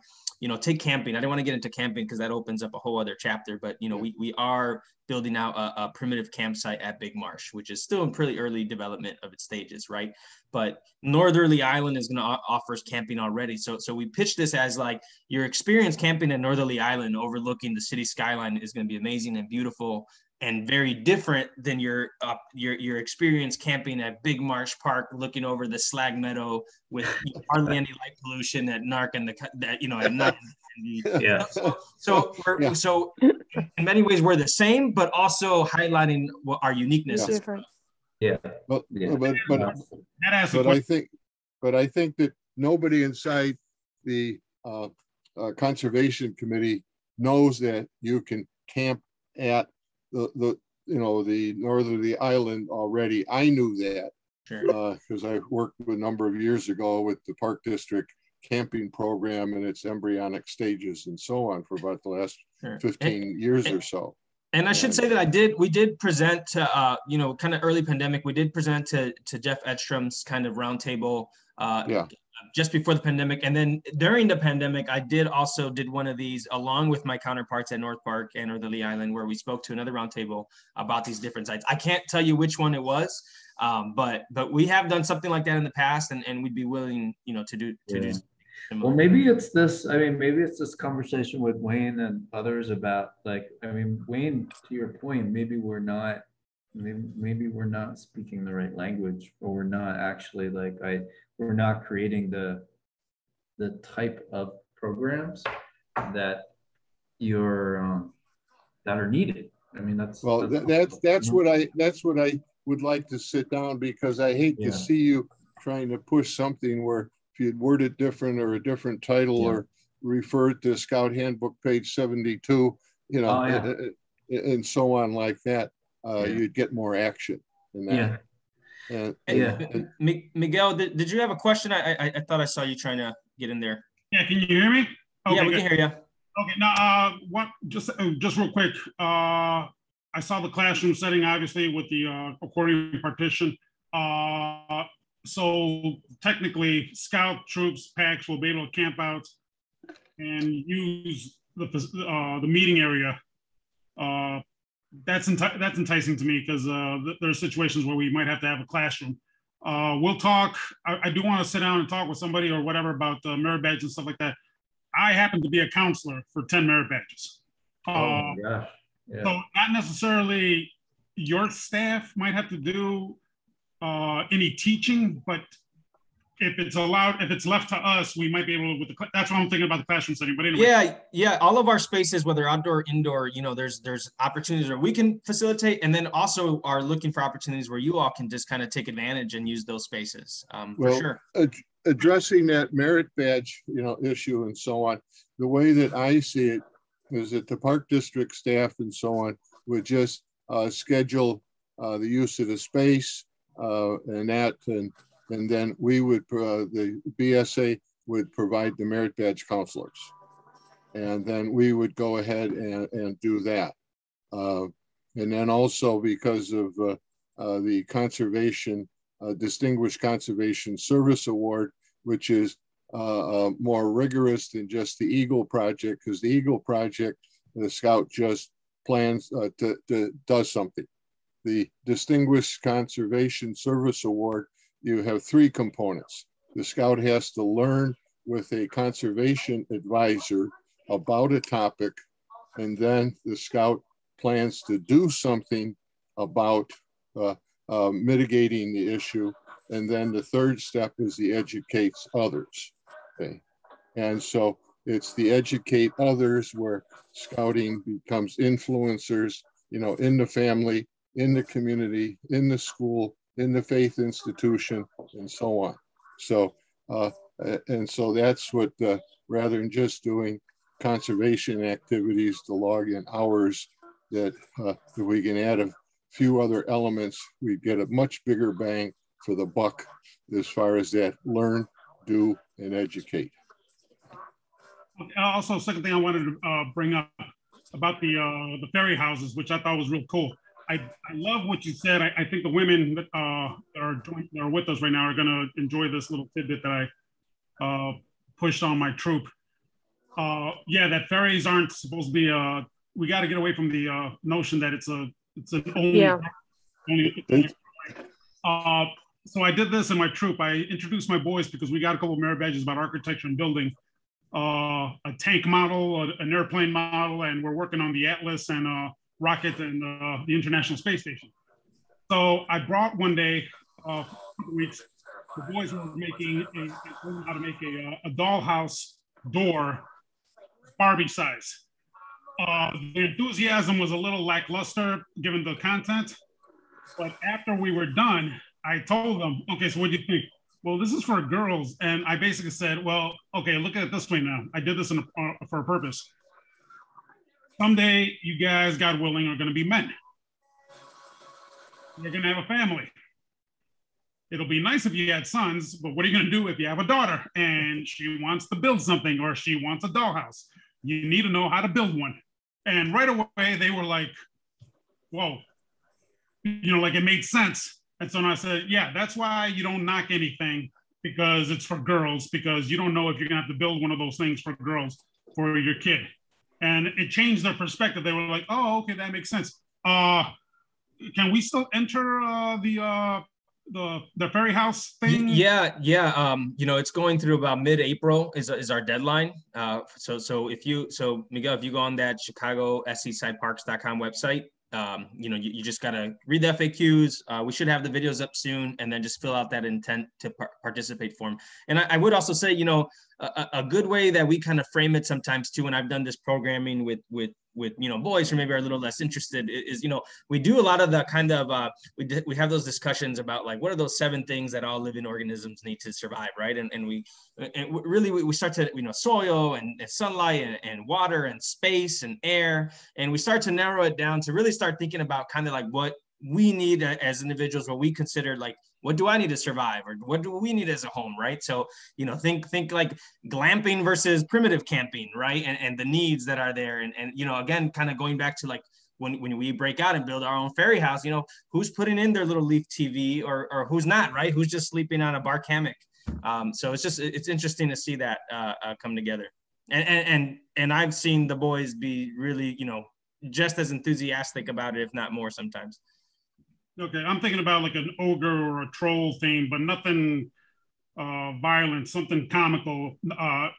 take camping. I don't want to get into camping because that opens up a whole other chapter, but we are building out a primitive campsite at Big Marsh, which is still in pretty early development of its stages, right? But Northerly Island is going to offers camping already. So we pitched this as like your experience camping at Northerly Island overlooking the city skyline is going to be amazing and beautiful and very different than your experience camping at Big Marsh Park, looking over the slag meadow with hardly any light pollution at NARC and at night. Yeah. So in many ways we're the same, but also highlighting what our uniqueness is. But I think that nobody inside the conservation committee knows that you can camp at the Northerly Island already. I knew that because I worked a number of years ago with the Park District camping program in its embryonic stages and so on for about the last 15 years or so. And I should say that we did present to, you know, kind of early pandemic, we did present to Jeff Edstrom's kind of roundtable just before the pandemic. And then during the pandemic, I did one of these along with my counterparts at North Park and Northerly Island, where we spoke to another roundtable about these different sites. I can't tell you which one it was, but we have done something like that in the past, and we'd be willing, you know, to do Well, maybe it's this, I mean, maybe it's this conversation with Wayne and others about, like, I mean, Wayne, to your point, maybe we're not speaking the right language, or we're not actually we're not creating the type of programs that that are needed. I mean, that's what I would like to sit down, because I hate to see you trying to push something where if you'd word it different or a different title or refer to Scout Handbook page 72, you know, and so on like that, you'd get more action in that. Miguel, did you have a question? I thought I saw you trying to get in there. Yeah, can you hear me? Okay, yeah, we can hear you. Okay, now just real quick. I saw the classroom setting, obviously, with the accordion partition. So technically, Scout troops, packs will be able to camp out and use the meeting area. That's enticing to me, because there are situations where we might have to have a classroom. We'll talk. I do want to sit down and talk with somebody or whatever about merit badges and stuff like that. I happen to be a counselor for 10 merit badges. Oh my gosh. Yeah. So not necessarily your staff might have to do any teaching, but if it's allowed, if it's left to us, we might be able to, that's what I'm thinking about the classroom setting. But anyway. Yeah. All of our spaces, whether outdoor or indoor, you know, there's opportunities where we can facilitate, and then also are looking for opportunities where you all can just kind of take advantage and use those spaces. For sure. Addressing that merit badge, you know, issue and so on, the way that I see it is that the Park District staff and so on would just schedule the use of the space and then we would, the BSA would provide the merit badge counselors. And then we would go ahead and do that. And then also, because of the conservation, Distinguished Conservation Service Award, which is more rigorous than just the Eagle Project, because the Eagle Project, the Scout just plans does something. The Distinguished Conservation Service Award, you have three components. The Scout has to learn with a conservation advisor about a topic, and then the Scout plans to do something about mitigating the issue. And then the third step is the educates others. Okay. And so it's the educate others where Scouting becomes influencers, you know, in the family, in the community, in the school, in the faith institution, and so on. So, and so that's what, rather than just doing conservation activities to log in hours, that if we can add a few other elements, we get a much bigger bang for the buck as far as that learn, do, and educate. Also, second thing I wanted to bring up about the ferry houses, which I thought was real cool. I love what you said. I think the women that are with us right now are going to enjoy this little tidbit that I pushed on my troop. Yeah, that ferries aren't supposed to be. We got to get away from the notion that it's an only. Yeah. So I did this in my troop. I introduced my boys because we got a couple of merit badges about architecture and building, a tank model, an airplane model, and we're working on the Atlas and rocket and the International Space Station. So I brought one day, weeks, the boys were making how to make a dollhouse door, Barbie size. The enthusiasm was a little lackluster given the content, but after we were done, I told them, okay, so what do you think? Well, this is for girls. And I basically said, well, okay, look at it this way now. I did this for a purpose. Someday, you guys, God willing, are going to be men. You're going to have a family. It'll be nice if you had sons, but what are you going to do if you have a daughter and she wants to build something or she wants a dollhouse? You need to know how to build one. And right away, they were like, whoa, you know, like it made sense. And so I said, yeah, that's why you don't knock anything, because it's for girls, because you don't know if you're gonna have to build one of those things for girls for your kid. And it changed their perspective. They were like, oh, okay, that makes sense. Can we still enter the ferry house thing? Yeah. You know, it's going through about mid-April is our deadline. So Miguel, if you go on that ChicagoSEsideParks.com website, you know, you just gotta read the FAQs. We should have the videos up soon, and then just fill out that intent to participate form. And I would also say, you know, a good way that we kind of frame it sometimes too, when I've done this programming with you know, boys who maybe are a little less interested, is, you know, we do a lot of the kind of we have those discussions about like, what are those 7 things that all living organisms need to survive, right? And we start to, you know, soil and sunlight and water and space and air, and we start to narrow it down to really start thinking about kind of like what we need as individuals, what we consider like, what do I need to survive, or what do we need as a home, right? So, you know, think like glamping versus primitive camping, right? And the needs that are there. And you know, again, kind of going back to like when we break out and build our own ferry house, you know, who's putting in their little leaf TV or who's not, right? Who's just sleeping on a bark hammock. So it's interesting to see that come together. And I've seen the boys be really, you know, just as enthusiastic about it, if not more sometimes. Okay, I'm thinking about like an ogre or a troll theme, but nothing violent, something comical, not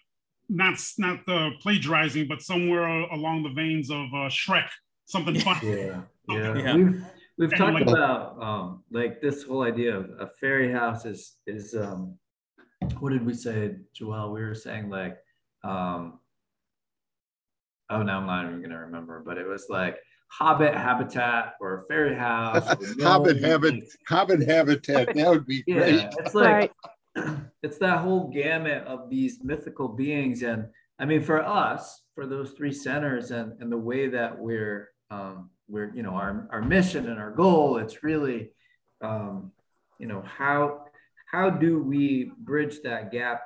plagiarizing, but somewhere along the veins of Shrek, something fun. Yeah. We've talked like, about like this whole idea of a fairy house is what did we say, Joelle? We were saying like, oh, now I'm not even gonna remember, but it was like Hobbit habitat or a fairy house. Hobbit habitat, that would be great. Yeah, it's like, it's that whole gamut of these mythical beings. And I mean, for us, for those 3 centers and the way that we're you know, our mission and our goal, it's really, you know, how do we bridge that gap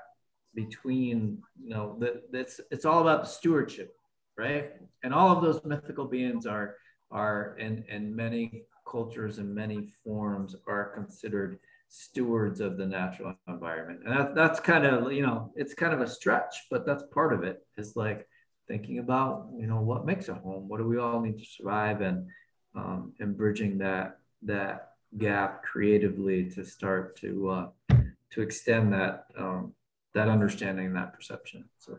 between, you know, it's all about the stewardship, right? And all of those mythical beings are in many cultures and many forms are considered stewards of the natural environment. And that's kind of, you know, it's kind of a stretch, but that's part of it, is like thinking about, you know, what makes a home, what do we all need to survive, and bridging that gap creatively to start to extend that that understanding and that perception. So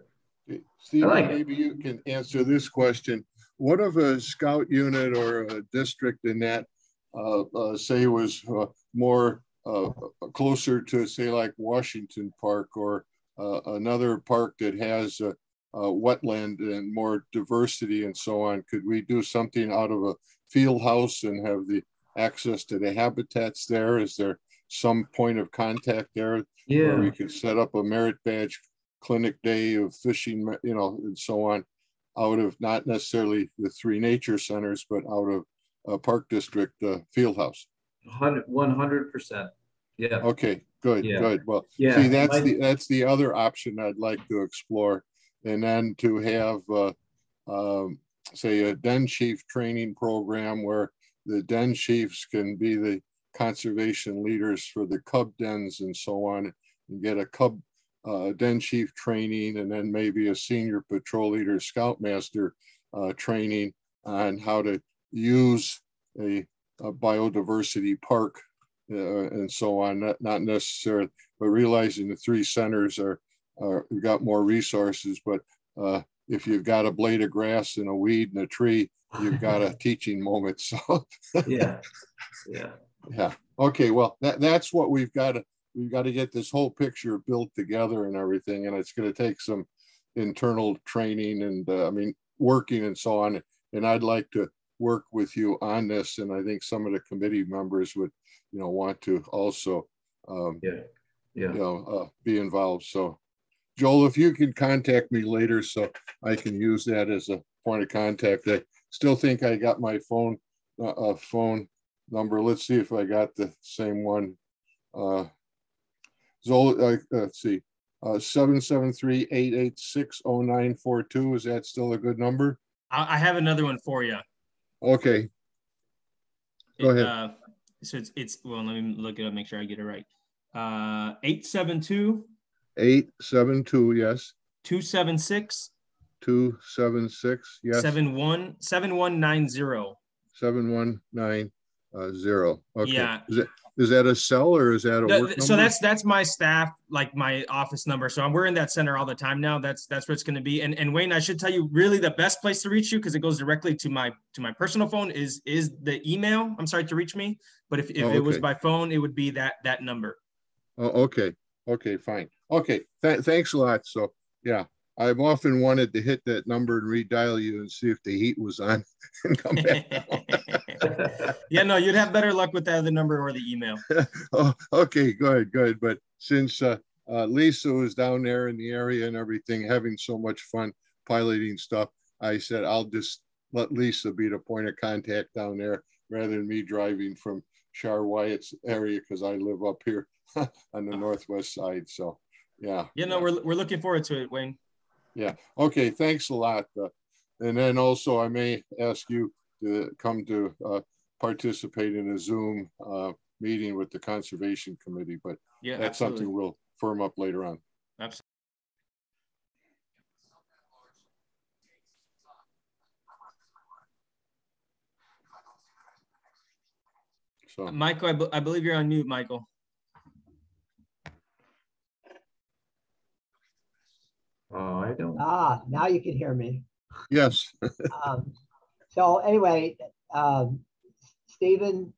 Steve, maybe you can answer this question. What if a scout unit or a district in that, say, was more closer to, say, like Washington Park or another park that has wetland and more diversity and so on? Could we do something out of a field house and have the access to the habitats there? Is there some point of contact there? Yeah. Where we could set up a merit badge clinic day of fishing, you know, and so on, out of not necessarily the 3 nature centers, but out of a park district field house. 100%. Yeah. Okay, good, good. Well, yeah, see, that's the other option I'd like to explore. And then to have, say, a den chief training program where the den chiefs can be the conservation leaders for the cub dens and so on, and get a cub den chief training, and then maybe a senior patrol leader, scoutmaster training on how to use a biodiversity park and so on. Not necessarily, but realizing the 3 centers are got more resources. But if you've got a blade of grass and a weed and a tree, you've got a teaching moment. So yeah. Okay, well, that's what we've got to get this whole picture built together and everything, and it's going to take some internal training and I mean, working and so on. And I'd like to work with you on this, and I think some of the committee members would, you know, want to also you know, be involved. So Joel, if you can contact me later so I can use that as a point of contact. I still think I got my phone number. Let's see if I got the same one. Zola, let's see, 773-886-0942. Is that still a good number? I have another one for you. Okay. Go ahead. So it's well, let me look it up, make sure I get it right. 872. 872, yes. 276. 276, yes. 7190. 7190. Okay. Yeah. Is that a cell or is that a work So number? that's my staff, like my office number. So we're in that center all the time now. That's what it's going to be. And Wayne, I should tell you, really the best place to reach you, because it goes directly to my personal phone, is the email. I'm sorry, to reach me. But if it was by phone, it would be that number. Oh, okay. Okay, fine. Okay. Thanks a lot. So yeah, I've often wanted to hit that number and redial you and see if the heat was on and come back down. Yeah, no, you'd have better luck with that, the number or the email. Oh, okay, good. But since Lisa was down there in the area and everything, having so much fun piloting stuff, I said, I'll just let Lisa be the point of contact down there rather than me driving from Char Wyatt's area, because I live up here on the northwest side. So yeah. Yeah, no, we're looking forward to it, Wayne. Yeah. Okay. Thanks a lot. And then also I may ask you to come to participate in a Zoom meeting with the Conservation Committee, but yeah, that's absolutely. something we'll firm up later on. Absolutely. So, Michael, I believe you're on mute, Michael. Oh, I don't. Now you can hear me. yes. So anyway, Stephen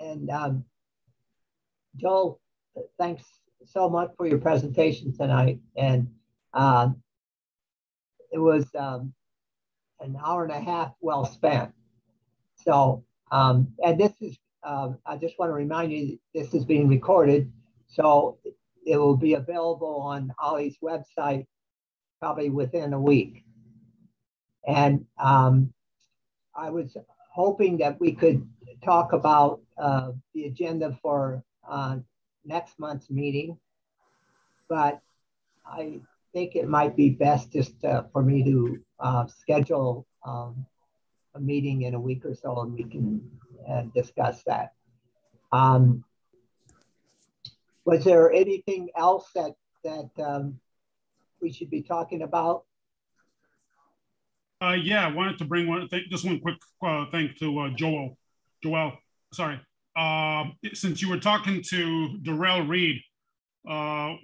and Joel, thanks so much for your presentation tonight. And it was an hour and a half well spent. So, and this is, I just want to remind you, this is being recorded. So it will be available on Ollie's website probably within a week. And I was hoping that we could talk about the agenda for next month's meeting, but I think it might be best just for me to schedule a meeting in a week or so, and we can discuss that. Was there anything else that we should be talking about? Yeah, I wanted to bring just one quick thank to Joel. Sorry. Since you were talking to Darrell Reed,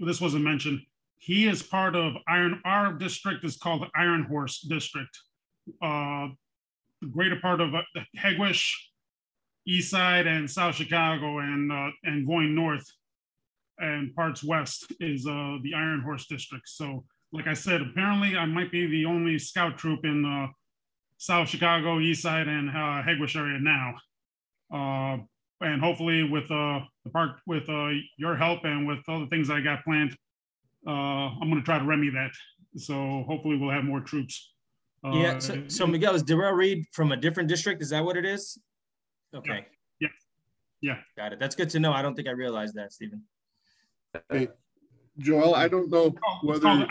this wasn't mentioned. He is part of our district is called the Iron Horse District. The greater part of Hegewisch, East Side, and South Chicago, and going north and parts west is the Iron Horse District. So, like I said, apparently I might be the only scout troop in South Chicago, East Side, and Hegewisch area now. And hopefully with the park, with your help and with all the things I got planned, I'm going to try to remedy that. So hopefully we'll have more troops. Yeah. So Miguel, is Darrell Reed from a different district? Is that what it is? Okay. Yeah. Got it. That's good to know. I don't think I realized that, Stephen. Hey, Joel, I don't know whether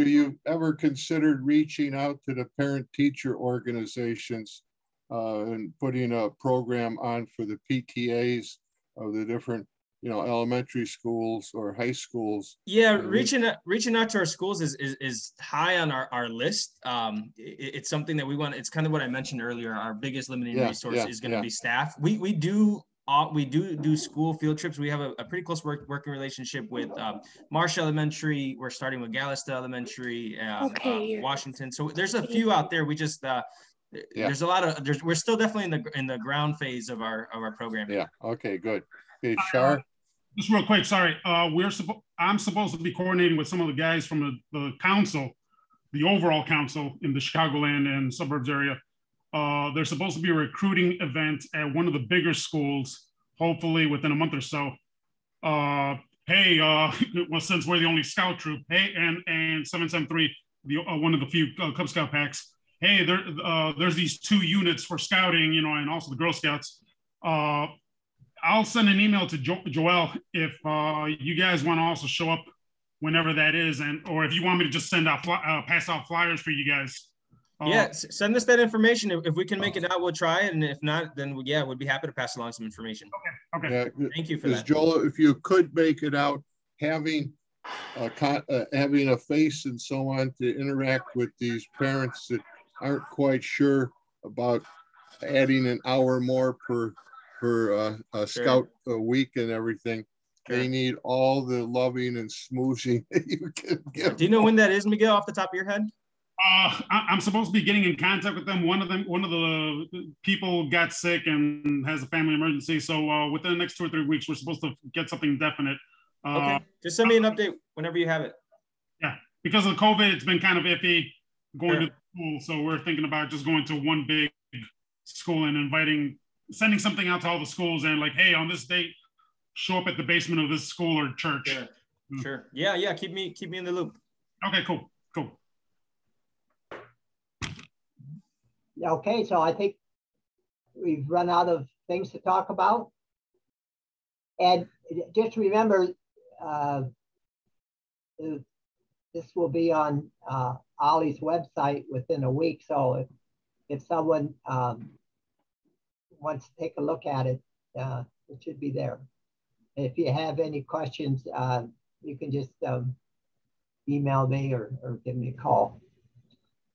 you've ever considered reaching out to the parent-teacher organizations and putting a program on for the PTAs of the different, elementary schools or high schools. Yeah, reaching out to our schools is high on our list. It's something that we want. It's kind of what I mentioned earlier. Our biggest limiting resource is going to be staff. We do school field trips. We have a pretty close working relationship with Marsh Elementary. We're starting with Galveston Elementary, Washington. So there's a few out there. We just there's a lot of we're still definitely in the ground phase of our program. Yeah. Okay. Good. Okay, Shar. Just real quick. Sorry. I'm supposed to be coordinating with some of the guys from the council, the overall council in the Chicagoland and suburbs area. There's supposed to be a recruiting event at one of the bigger schools, hopefully within a month or so. Hey, well, since we're the only scout troop, hey, and 773, one of the few Cub Scout packs. Hey, there's these 2 units for scouting, and also the Girl Scouts. I'll send an email to Joel if you guys want to also show up whenever that is, or if you want me to just send out pass out flyers for you guys. Yeah, send us that information. If we can make it out, we'll try it. And if not, then yeah, we'd be happy to pass along some information. Okay. Yeah, Thank you for that. Joel, if you could make it out, having a face and so on to interact with these parents that aren't quite sure about adding an hour more per scout a week and everything. Sure. They need all the loving and smooching that you can give. Do you know when that is, Miguel, off the top of your head? I'm supposed to be getting in contact with them. One of the people got sick and has a family emergency. So within the next 2 or 3 weeks, we're supposed to get something definite. Okay, just send me an update whenever you have it. Yeah, because of COVID, it's been kind of iffy going to school. So we're thinking about just going to one big school and sending something out to all the schools and like, hey, on this date, show up at the basement of this school or church. Sure. Yeah. Keep me in the loop. Okay, cool. Okay, so I think we've run out of things to talk about. And just remember, this will be on Ollie's website within a week. So if someone wants to take a look at it, it should be there. If you have any questions, you can just email me or give me a call.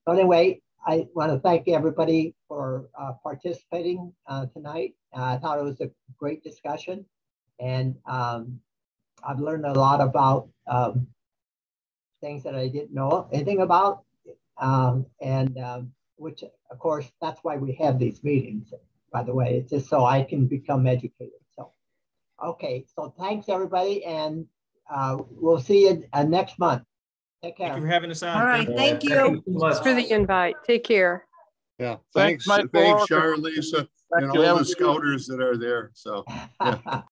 So anyway, I want to thank everybody for participating tonight. I thought it was a great discussion, and I've learned a lot about things that I didn't know anything about, which of course, that's why we have these meetings, by the way. It's just so I can become educated. So, okay, so thanks everybody, and we'll see you next month. Take care. Thank you for having us on. All right, thank you. Thanks for the invite. Take care. Yeah, thanks, Char, Lisa, and all the scouters that are there. So. Yeah.